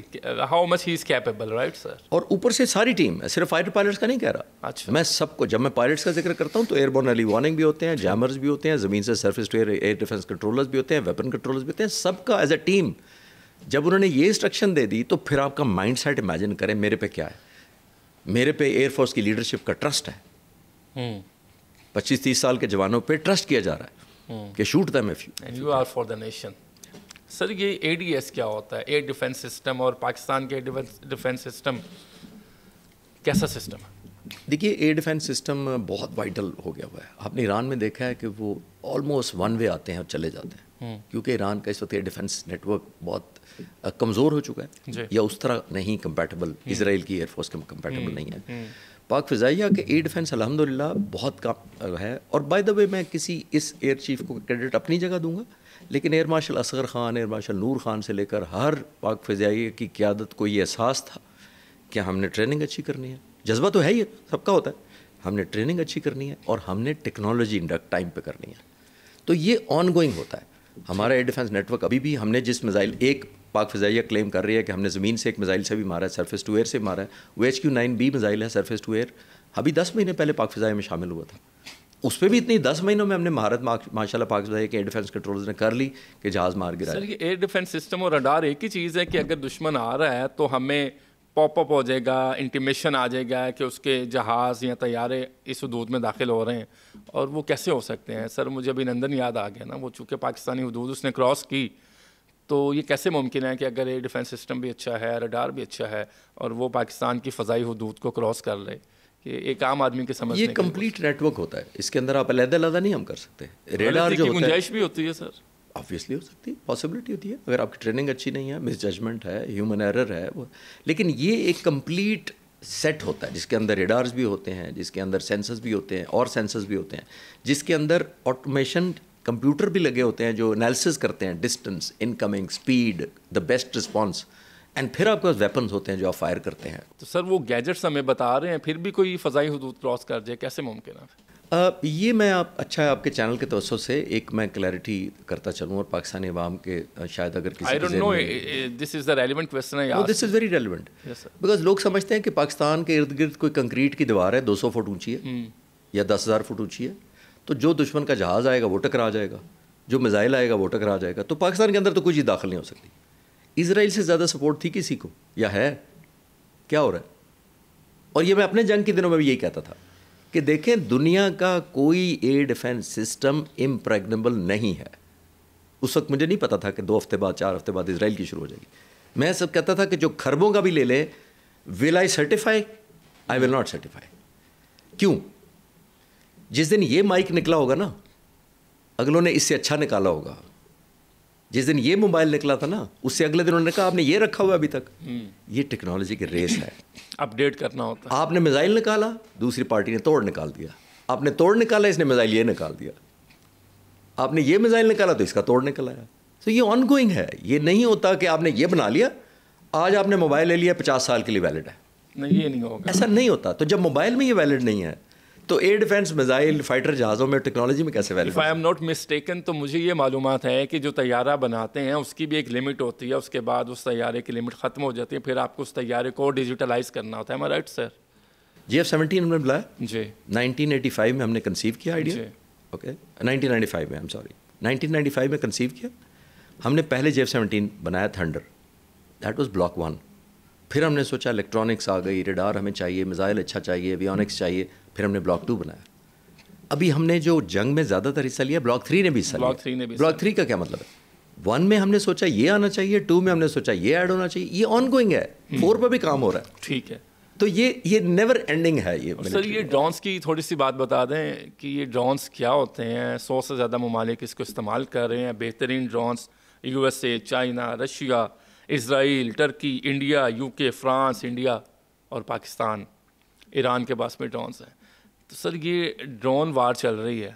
how much he is capable, right sir? اور اوپر سے ساری team, صرف fighter pilots کا نہیں کہہ رہا. اچھا. میں سب کو, جب میں پائلٹس کا ذکر کرتا ہوں تو ایئر بورن ارلی وارننگ بھی ہوتے ہیں, جیمرز بھی ہوتے ہیں, زمین سے surface to air defence controllers بھی ہوتے ہیں, ویپن کنٹرولرز بھی ہوتے ہیں. سب کا ایز اے ٹیم جب انہوں نے یہ انسٹرکشن دے دی تو پھر آپ کا مائنڈ سیٹ امیجن کریں میرے پہ کیا ہے. میرے پہ ایئر فورس کی لیڈرشپ کا ٹرسٹ ہے. 25-30 سال کے جوانوں پہ ٹرسٹ کیا جا رہا ہے کہ shoot them if you are for the nation. Sir یہ اے ڈی ایس کیا ہوتا ہے, ایئر ڈیفینس سسٹم, اور پاکستان کے ڈیفینس سسٹم کیسا سسٹم ہے؟ دیکھیے ایئر ڈیفینس سسٹم بہت وائٹل ہو گیا ہوا ہے. آپ نے ایران میں دیکھا ہے کہ وہ آلموسٹ ون وے آتے ہیں اور چلے جاتے ہیں, کیونکہ ایران کا اس وقت ایئر ڈیفینس نیٹ ورک بہت کمزور ہو چکا ہے, یا اس طرح نہیں کمپیٹیبل, اسرائیل کی ایئر فورس کے کمپیٹیبل نہیں ہے. پاک فضائیہ کے ایئر ڈیفینس الحمدللہ بہت کام ہے. اور بائی دا وے میں کسی اس ایئر چیف کو کریڈٹ اپنی جگہ دوں گا, لیکن air marshal Asghar Khan, air marshal Noor Khan سے لے کر ہر پاک فضائیہ کی قیادت کو یہ احساس تھا کہ ہم نے ٹریننگ اچھی کرنی ہے. جذبہ تو ہے ہی, سب کا ہوتا ہے, ہم نے ٹریننگ اچھی کرنی ہے اور ہم نے ٹیکنالوجی انڈکٹ ٹائم پہ کرنی ہے. تو یہ آن گوئنگ ہوتا ہے. ہمارا ایئر ڈیفینس نیٹ ورک ابھی بھی, ہم نے جس میزائل, ایک پاک فضائیہ کلیم کر رہی ہے کہ ہم نے زمین سے ایک میزائل سے بھی مارا ہے, سرفیس ٹو ایئر سے مارا ہے. وہ HQ-9B میزائل ہے سرفیس ٹو ایئر, ابھی 10 مہینے پہلے پاک فضائیہ میں شامل ہوا تھا. اس پہ بھی اتنی 10 مہینوں میں ہم نے مہارت ماشاء اللہ پاک فضائیہ کے ایئر ڈیفینس کنٹرولز نے کر لی کہ جہاز مار گرایا. سر یہ ایئر ڈیفینس سسٹم اور رڈار ایک ہی چیز ہے کہ اگر دشمن آ رہا ہے تو ہمیں پاپ اپ ہو جائے گا, انٹیمیشن آ جائے گا کہ اس کے جہاز یا طیارے اس حدود میں داخل ہو رہے ہیں, اور وہ کیسے ہو سکتے ہیں؟ سر مجھے ابھی لندن یاد آ گیا نا, وہ چونکہ پاکستانی حدود اس نے کراس کی, تو یہ کیسے ممکن ہے کہ اگر ایئر ڈیفینس سسٹم بھی اچھا ہے, رڈار بھی اچھا ہے, اور وہ پاکستان کی فضائی حدود کو کراس کر لے؟ کہ ایک عام آدمی کے سمجھنے یہ کمپلیٹ نیٹ ورک ہوتا ہے, اس کے اندر آپ علیحدہ علیحدہ نہیں ہم کر سکتے. ریڈار جو ہوتا ہے گنجائش بھی ہوتی ہے سر, آبویسلی ہو سکتی ہے, پاسبلٹی ہوتی ہے اگر آپ کی ٹریننگ اچھی نہیں ہے, مس ججمنٹ ہے, ہیومن ایرر ہے وہ. لیکن یہ ایک کمپلیٹ سیٹ ہوتا ہے جس کے اندر ریڈارز بھی ہوتے ہیں, جس کے اندر سینسرز بھی ہوتے ہیں اور سینسرز بھی ہوتے ہیں, جس کے اندر آٹومیشن کمپیوٹر بھی لگے ہوتے ہیں جو انالیسس کرتے ہیں distance, incoming, speed, the best response, and پھر آپ کے پاس ویپنز ہوتے ہیں جو آپ فائر کرتے ہیں. تو سر وہ گیجٹس ہمیں بتا رہے ہیں, پھر بھی کوئی فضائی حدود کراس کر جائے, کیسے ممکن ہے؟ یہ میں اچھا ہے آپ کے چینل کے توسط سے ایک میں کلیئرٹی کرتا چلوں, اور پاکستانی عوام کے شاید اگر کسی I don't know, this is the relevant question I asked. This is very relevant. Yes sir. Because لوگ سمجھتے ہیں کہ پاکستان کے ارد گرد کوئی کنکریٹ کی دیوار ہے 200 فٹ اونچی ہے یا 10,000 فٹ اونچی ہے, تو جو دشمن کا جہاز آئے گا وہ ٹکرا جائے گا, جو میزائل آئے گا وہ ٹکرا جائے گا. تو پاکستان کے اندر تو کوئی چیز داخل نہیں ہو سکتی. اسرائیل سے زیادہ سپورٹ تھی کسی کو یا ہے؟ کیا ہو رہا ہے؟ اور یہ میں اپنے جنگ کے دنوں میں بھی یہی کہتا تھا کہ دیکھیں دنیا کا کوئی ایئر ڈیفینس سسٹم امپریگنیبل نہیں ہے. اس وقت مجھے نہیں پتا تھا کہ 2 ہفتے بعد 4 ہفتے بعد اسرائیل کی شروع ہو جائے گی. میں سب کہتا تھا کہ جو خربوں کا بھی لے لے, will I certify? I will not certify. کیوں؟ جس دن یہ مائک نکلا ہوگا نا, اگلوں نے اس سے اچھا نکالا ہوگا. جس دن یہ موبائل نکلا تھا نا, اس سے اگلے دن انہوں نے کہا آپ نے یہ رکھا ہوا ابھی تک. یہ ٹیکنالوجی کی ریس ہے, اپڈیٹ کرنا ہوتا ہے. آپ نے میزائل نکالا, دوسری پارٹی نے توڑ نکال دیا. آپ نے توڑ نکالا, اس نے میزائل یہ نکال دیا. آپ نے یہ میزائل نکالا تو اس کا توڑ نکل آیا. تو یہ آن گوئنگ ہے. یہ نہیں ہوتا کہ آپ نے یہ بنا لیا, آج آپ نے موبائل لے لیا 50 سال کے لیے ویلڈ ہے. نہیں, یہ نہیں ہوگا, ایسا نہیں ہوتا. تو جب موبائل میں یہ ویلڈ نہیں ہے تو ایئر ڈیفینس, میزائل, فائٹر جہازوں میں, ٹیکنالوجی میں کیسے valid? If I am not mistaken تو مجھے یہ معلومات ہے کہ جو طیارہ بناتے ہیں اس کی بھی ایک لمٹ ہوتی ہے, اس کے بعد اس طیارے کی لمٹ ختم ہو جاتی ہے, پھر آپ کو اس طیارے کو ڈیجیٹلائز کرنا ہوتا ہے. Right sir? GF-17 ہم نے بلایا جی, 1985 میں ہم نے کنسیو کیا آئیڈیا. اوکے, 1995 میں, 1995 میں کنسیو کیا. ہم نے پہلے GF-17 بنایا تھنڈر, دیٹ واز بلاک 1. پھر ہم نے سوچا الیکٹرانکس آ گئی, ریڈار ہمیں چاہیے, میزائل اچھا چاہیے, ایویونکس چاہیے, پھر ہم نے بلاک 2 بنایا. ابھی ہم نے جو جنگ میں زیادہ تر حصہ لیا, بلاک 3 نے بھی حصہ لیا. بلاک 3 کا کیا مطلب ہے؟ 1 میں ہم نے سوچا یہ آنا چاہیے, 2 میں ہم نے سوچا یہ ایڈ ہونا چاہیے. یہ آن گوئنگ ہے, 4 پہ بھی کام ہو رہا ہے. ٹھیک ہے. تو یہ نیور اینڈنگ ہے. یہ سر یہ ڈرونس کی تھوڑی سی بات بتا دیں کہ یہ ڈرونس کیا ہوتے ہیں. 100 سے زیادہ ممالک اس کو استعمال کر رہے ہیں. بہترین drones USA, China, Russia, Israel, Turkey, India, UK, France, India اور پاکستان, ایران کے پاس میں ڈرونس ہیں. تو سر یہ ڈرون وار چل رہی ہے,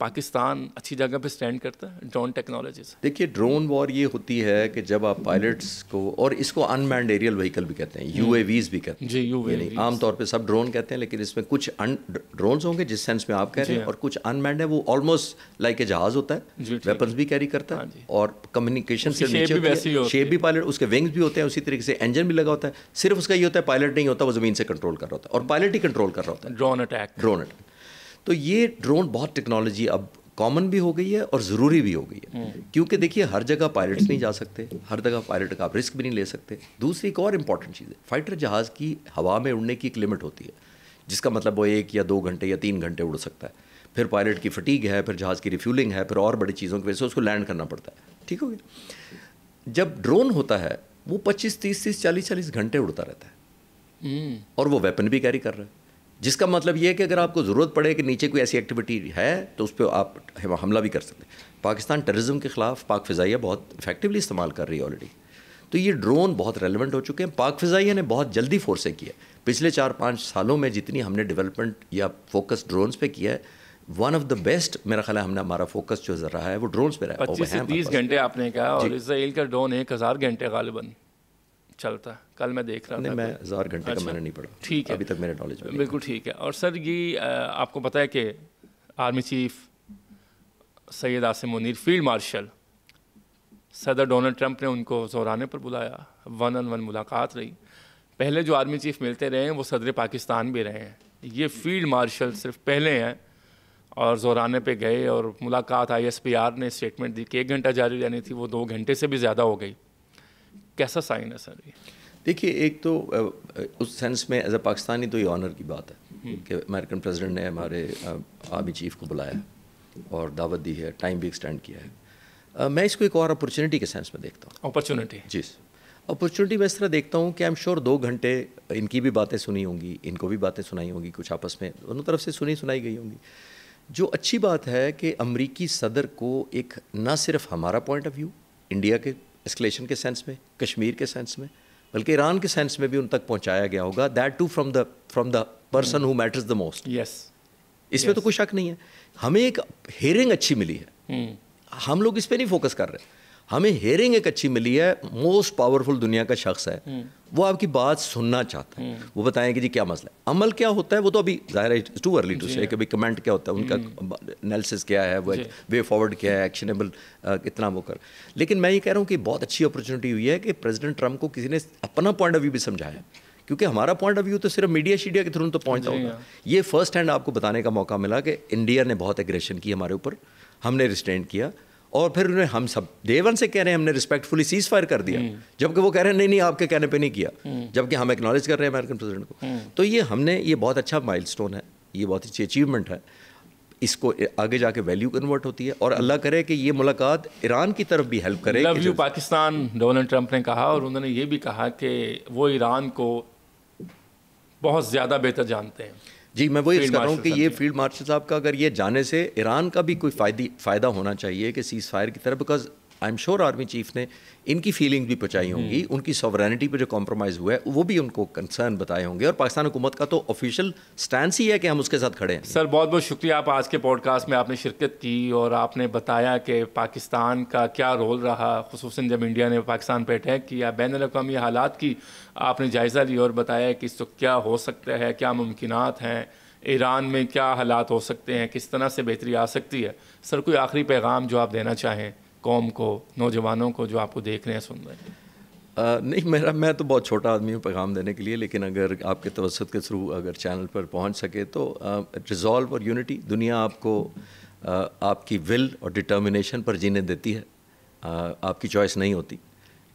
پاکستان اچھی جگہ پہ اسٹینڈ کرتا ہے ڈرون ٹیکنالوجی سے؟ دیکھیے ڈرون وار یہ ہوتی ہے کہ جب آپ پائلٹس کو، اور اس کو ان مینڈ ایریل وہیکل بھی کہتے ہیں، یو اے ویز بھی کہتے ہیں جی، یو اے ویز عام طور پہ سب ڈرون کہتے ہیں، لیکن اس میں کچھ ڈرونز ہوں گے جس سینس میں آپ کہہ رہے ہیں، اور کچھ ان مینڈ ہے، وہ آلموسٹ لائک اے جہاز ہوتا ہے، ویپنز بھی کیری کرتا ہے اور کمیونیکیشن سے نیچے شیپ بھی پائلٹ، اس کے ونگز بھی ہوتے ہیں، اسی طریقے سے انجن بھی لگا ہوتا ہے، صرف اس کا یہ ہوتا ہے پائلٹ نہیں ہوتا، وہ زمین سے کنٹرول کر رہا ہوتا ہے، اور پائلٹ ہی کنٹرول کر رہا ہوتا ہے ڈرون اٹیک. تو یہ ڈرون بہت ٹیکنالوجی اب کامن بھی ہو گئی ہے اور ضروری بھی ہو گئی ہے، کیونکہ دیکھیے ہر جگہ پائلٹس نہیں جا سکتے، ہر جگہ پائلٹ کا آپ رسک بھی نہیں لے سکتے. دوسری ایک اور امپورٹنٹ چیز ہے، فائٹر جہاز کی ہوا میں اڑنے کی ایک لمٹ ہوتی ہے، جس کا مطلب وہ 1 یا 2 گھنٹے یا 3 گھنٹے اڑ سکتا ہے، پھر پائلٹ کی فٹیگ ہے، پھر جہاز کی ریفیولنگ ہے، پھر اور بڑی چیزوں کی وجہ سے اس کو لینڈ کرنا پڑتا ہے. ٹھیک ہو گیا. جب ڈرون ہوتا ہے وہ 25 30 40 گھنٹے اڑتا رہتا ہے اور وہ ویپن بھی کیری کر رہا ہے، جس کا مطلب یہ ہے کہ اگر آپ کو ضرورت پڑے کہ نیچے کوئی ایسی ایکٹیویٹی ہے تو اس پہ آپ حملہ بھی کر سکتے ہیں. پاکستان ٹیررزم کے خلاف پاک فضائیہ بہت افیکٹولی استعمال کر رہی ہے آلریڈی، تو یہ ڈرون بہت ریلیونٹ ہو چکے ہیں. پاک فضائیہ نے بہت جلدی فورسیں کیا ہے، پچھلے 4-5 سالوں میں جتنی ہم نے ڈیولپمنٹ یا فوکس ڈرونز پہ کیا ہے، ون آف دا بیسٹ میرا خیال ہے ہمارا فوکس جو رہا ہے وہ ڈرونز پہ رہا ہے. 25 سے 30 گھنٹے آپ نے کہا، اور اسرائیل کا ڈرون 1000 گھنٹے غالباً چلتا ہے. کل میں دیکھ رہا تھا. میں 1000 گھنٹے کا میں نے نہیں پڑھا. ٹھیک ہے، ابھی تک میرے نالج میں. بالکل ٹھیک ہے. اور سر یہ آپ کو پتہ ہے کہ army chief Syed Asim Munir, field marshal, صدر ڈونلڈ ٹرمپ نے ان کو زورانے پر بلایا، 1-on-1 ملاقات رہی. پہلے جو آرمی چیف ملتے رہے ہیں وہ صدر پاکستان بھی رہے ہیں، یہ فیلڈ مارشل صرف پہلے ہیں. اور زورانے پہ گئے اور ملاقات ISPR نے اسٹیٹمنٹ دی کہ 1 گھنٹہ جاری رہنی تھی، وہ 2 گھنٹے سے بھی زیادہ ہو گئی. کیسا سائن ہے سر یہ؟ دیکھیے ایک تو اس سینس میں ایز اے پاکستانی تو یہ آنر کی بات ہے کہ امریکن پریزیڈنٹ نے ہمارے آرمی چیف کو بلایا اور دعوت دی ہے، ٹائم بھی ایکسٹینڈ کیا ہے. میں اس کو ایک اور اپرچونیٹی کے سینس میں دیکھتا ہوں. اپرچونیٹی؟ جی، اپرچونیٹی میں اس طرح دیکھتا ہوں کہ آئی ایم شیور 2 گھنٹے ان کی بھی باتیں سنی ہوں گی، ان کو بھی باتیں سنائی ہوں گی، کچھ آپس میں دونوں طرف سے سنائی گئی ہوں گی. جو اچھی بات ہے کہ امریکی صدر کو ایک نہ صرف ہمارا پوائنٹ آف ویو انڈیا کے اسکلیشن کے سینس میں، کشمیر کے سینس میں، بلکہ ایران کے سینس میں بھی ان تک پہنچایا گیا ہوگا. That to from the person who matters the most. Yes, اس میں تو کوئی شک نہیں ہے. ہمیں ایک ہیئرنگ اچھی ملی ہے، ہم لوگ اس پہ نہیں فوکس کر رہے. ہمیں ہیئرنگ ایک اچھی ملی ہے، موسٹ پاورفل دنیا کا شخص ہے، وہ آپ کی بات سننا چاہتا ہے، وہ بتائیں کہ جی کیا مسئلہ ہے. عمل کیا ہوتا ہے وہ تو ابھی ظاہر ہے ٹو ارلی ٹو سے کہ بھائی کمنٹ کیا ہوتا ہے، ان کا انالیسس کیا ہے، وہ وے فارورڈ کیا ہے، ایکشنیبل کتنا وہ کر. لیکن میں یہ کہہ رہا ہوں کہ بہت اچھی اپرچونیٹی ہوئی ہے کہ پریزیڈنٹ ٹرمپ کو کسی نے اپنا پوائنٹ آف ویو بھی سمجھایا، کیونکہ ہمارا پوائنٹ آف ویو تو صرف میڈیا کے تھرو تو پہنچتا ہوگا. یہ فرسٹ ہینڈ آپ کو بتانے کا موقع ملا کہ انڈیا نے بہت ایگریشن کی ہمارے اوپر، ہم نے ریسٹرین کیا، اور پھر انہیں ہم سب ڈے ون سے کہہ رہے ہیں ہم نے ریسپیکٹفلی سیز فائر کر دیا، جبکہ وہ کہہ رہے ہیں نہیں آپ کے کہنے پہ نہیں کیا، جبکہ ہم ایکنالج کر رہے ہیں امریکن پریزیڈنٹ کو. تو یہ ہم نے، یہ بہت اچھا مائل سٹون ہے، یہ بہت اچھی اچیومنٹ ہے. اس کو آگے جا کے ویلیو کنورٹ ہوتی ہے، اور اللہ کرے کہ یہ ملاقات ایران کی طرف بھی ہیلپ کرے. Love you Pakistan Donald Trump نے کہا، اور انہوں نے یہ بھی کہا کہ وہ ایران کو بہت زیادہ بہتر جانتے ہیں. جی میں وہی کر رہا ہوں کہ یہ فیلڈ مارشل صاحب کا اگر یہ جانے سے ایران کا بھی کوئی فائدہ ہونا چاہیے کہ سیز فائر کی طرف، because I am sure army chief نے ان کی فیلنگ بھی پہنچائی ہوں گی، ان کی سوورینٹی پہ جو کمپرومائز ہوا ہے وہ بھی ان کو کنسرن بتائے ہوں گے، اور پاکستان حکومت کا تو آفیشیل سٹینس ہی ہے کہ ہم اس کے ساتھ کھڑے ہیں. سر بہت بہت شکریہ، آپ آج کے پوڈ کاسٹ میں آپ نے شرکت کی اور آپ نے بتایا کہ پاکستان کا کیا رول رہا، خصوصاً جب انڈیا نے پاکستان پہ اٹیک کیا. بین الاقوامی حالات کی آپ نے جائزہ لیا اور بتایا کہ اس وقت کیا ہو سکتا ہے، کیا ممکنات ہیں، ایران میں کیا حالات ہو سکتے ہیں، کس طرح سے بہتری آ سکتی ہے. سر کوئی آخری پیغام جو آپ دینا چاہیں قوم کو، نوجوانوں کو جو آپ کو دیکھ رہے ہیں، سن رہے ہیں؟ نہیں، میں تو بہت چھوٹا آدمی ہوں پیغام دینے کے لیے، لیکن اگر آپ کے توسط کے تھرو اگر چینل پر پہنچ سکے تو ریزالو اور یونٹی. دنیا آپ کو آپ کی ول اور ڈٹرمنیشن پر جینے دیتی ہے، آپ کی چوائس نہیں ہوتی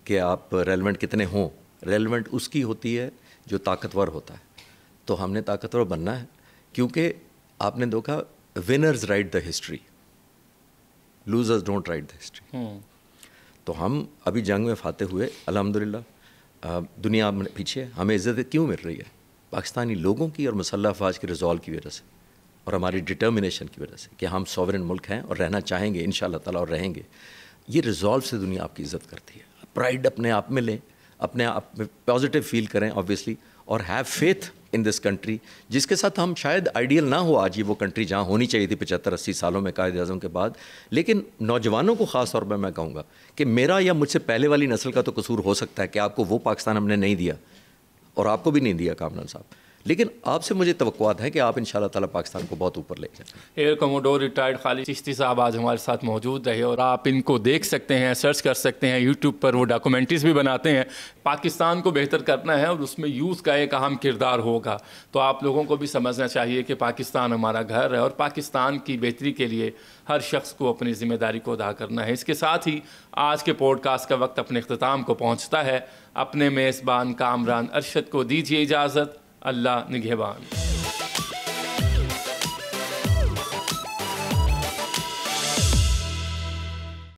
کہ آپ ریلیونٹ کتنے ہوں. ریلیونٹ اس کی ہوتی ہے جو طاقتور ہوتا ہے. تو ہم نے طاقتور بننا ہے، کیونکہ آپ نے دیکھا winners right the history, losers don't write the history. تو ہم ابھی جنگ میں فاتح ہوئے الحمدللہ. دنیا میں پیچھے، ہمیں عزت کیوں مل رہی ہے؟ پاکستانی لوگوں کی اور مسلح افواج کی ریزالو کی وجہ سے اور ہماری ڈٹرمنیشن کی وجہ سے کہ ہم سوورن ملک ہیں اور رہنا چاہیں گے انشاءاللہ تعالیٰ، اور رہیں گے. یہ ریزالو سے دنیا آپ کی عزت کرتی ہے. پرائڈ اپنے آپ میں لیں، اپنے آپ میں پازیٹیو فیل کریں آبویسلی, اور have faith in this country, جس کے ساتھ ہم شاید آئیڈیل نہ ہو آج یہ وہ کنٹری جہاں ہونی چاہیے تھی 75-80 سالوں میں قائد اعظم کے بعد. لیکن نوجوانوں کو خاص طور پہ میں کہوں گا کہ میرا یا مجھ سے پہلے والی نسل کا تو قصور ہو سکتا ہے کہ آپ کو وہ پاکستان ہم نے نہیں دیا, اور آپ کو بھی نہیں دیا کامران صاحب, لیکن آپ سے مجھے توقعات ہیں کہ آپ انشاءاللہ تعالیٰ پاکستان کو بہت اوپر لے جائیں. ایئر کموڈور ریٹائرڈ خالد چشتی صاحب آج ہمارے ساتھ موجود رہے, اور آپ ان کو دیکھ سکتے ہیں, سرچ کر سکتے ہیں یوٹیوب پر, وہ ڈاکومنٹریز بھی بناتے ہیں. پاکستان کو بہتر کرنا ہے اور اس میں یوز کا ایک اہم کردار ہوگا, تو آپ لوگوں کو بھی سمجھنا چاہیے کہ پاکستان ہمارا گھر ہے اور پاکستان کی بہتری کے لیے ہر شخص کو اپنی ذمہ داری کو ادا کرنا ہے. اس کے ساتھ ہی آج کے پوڈ کاسٹ کا وقت اپنے اختتام کو پہنچتا ہے. اپنے میزبان کامران ارشد کو دیجیے اجازت. اللہ نگہبان.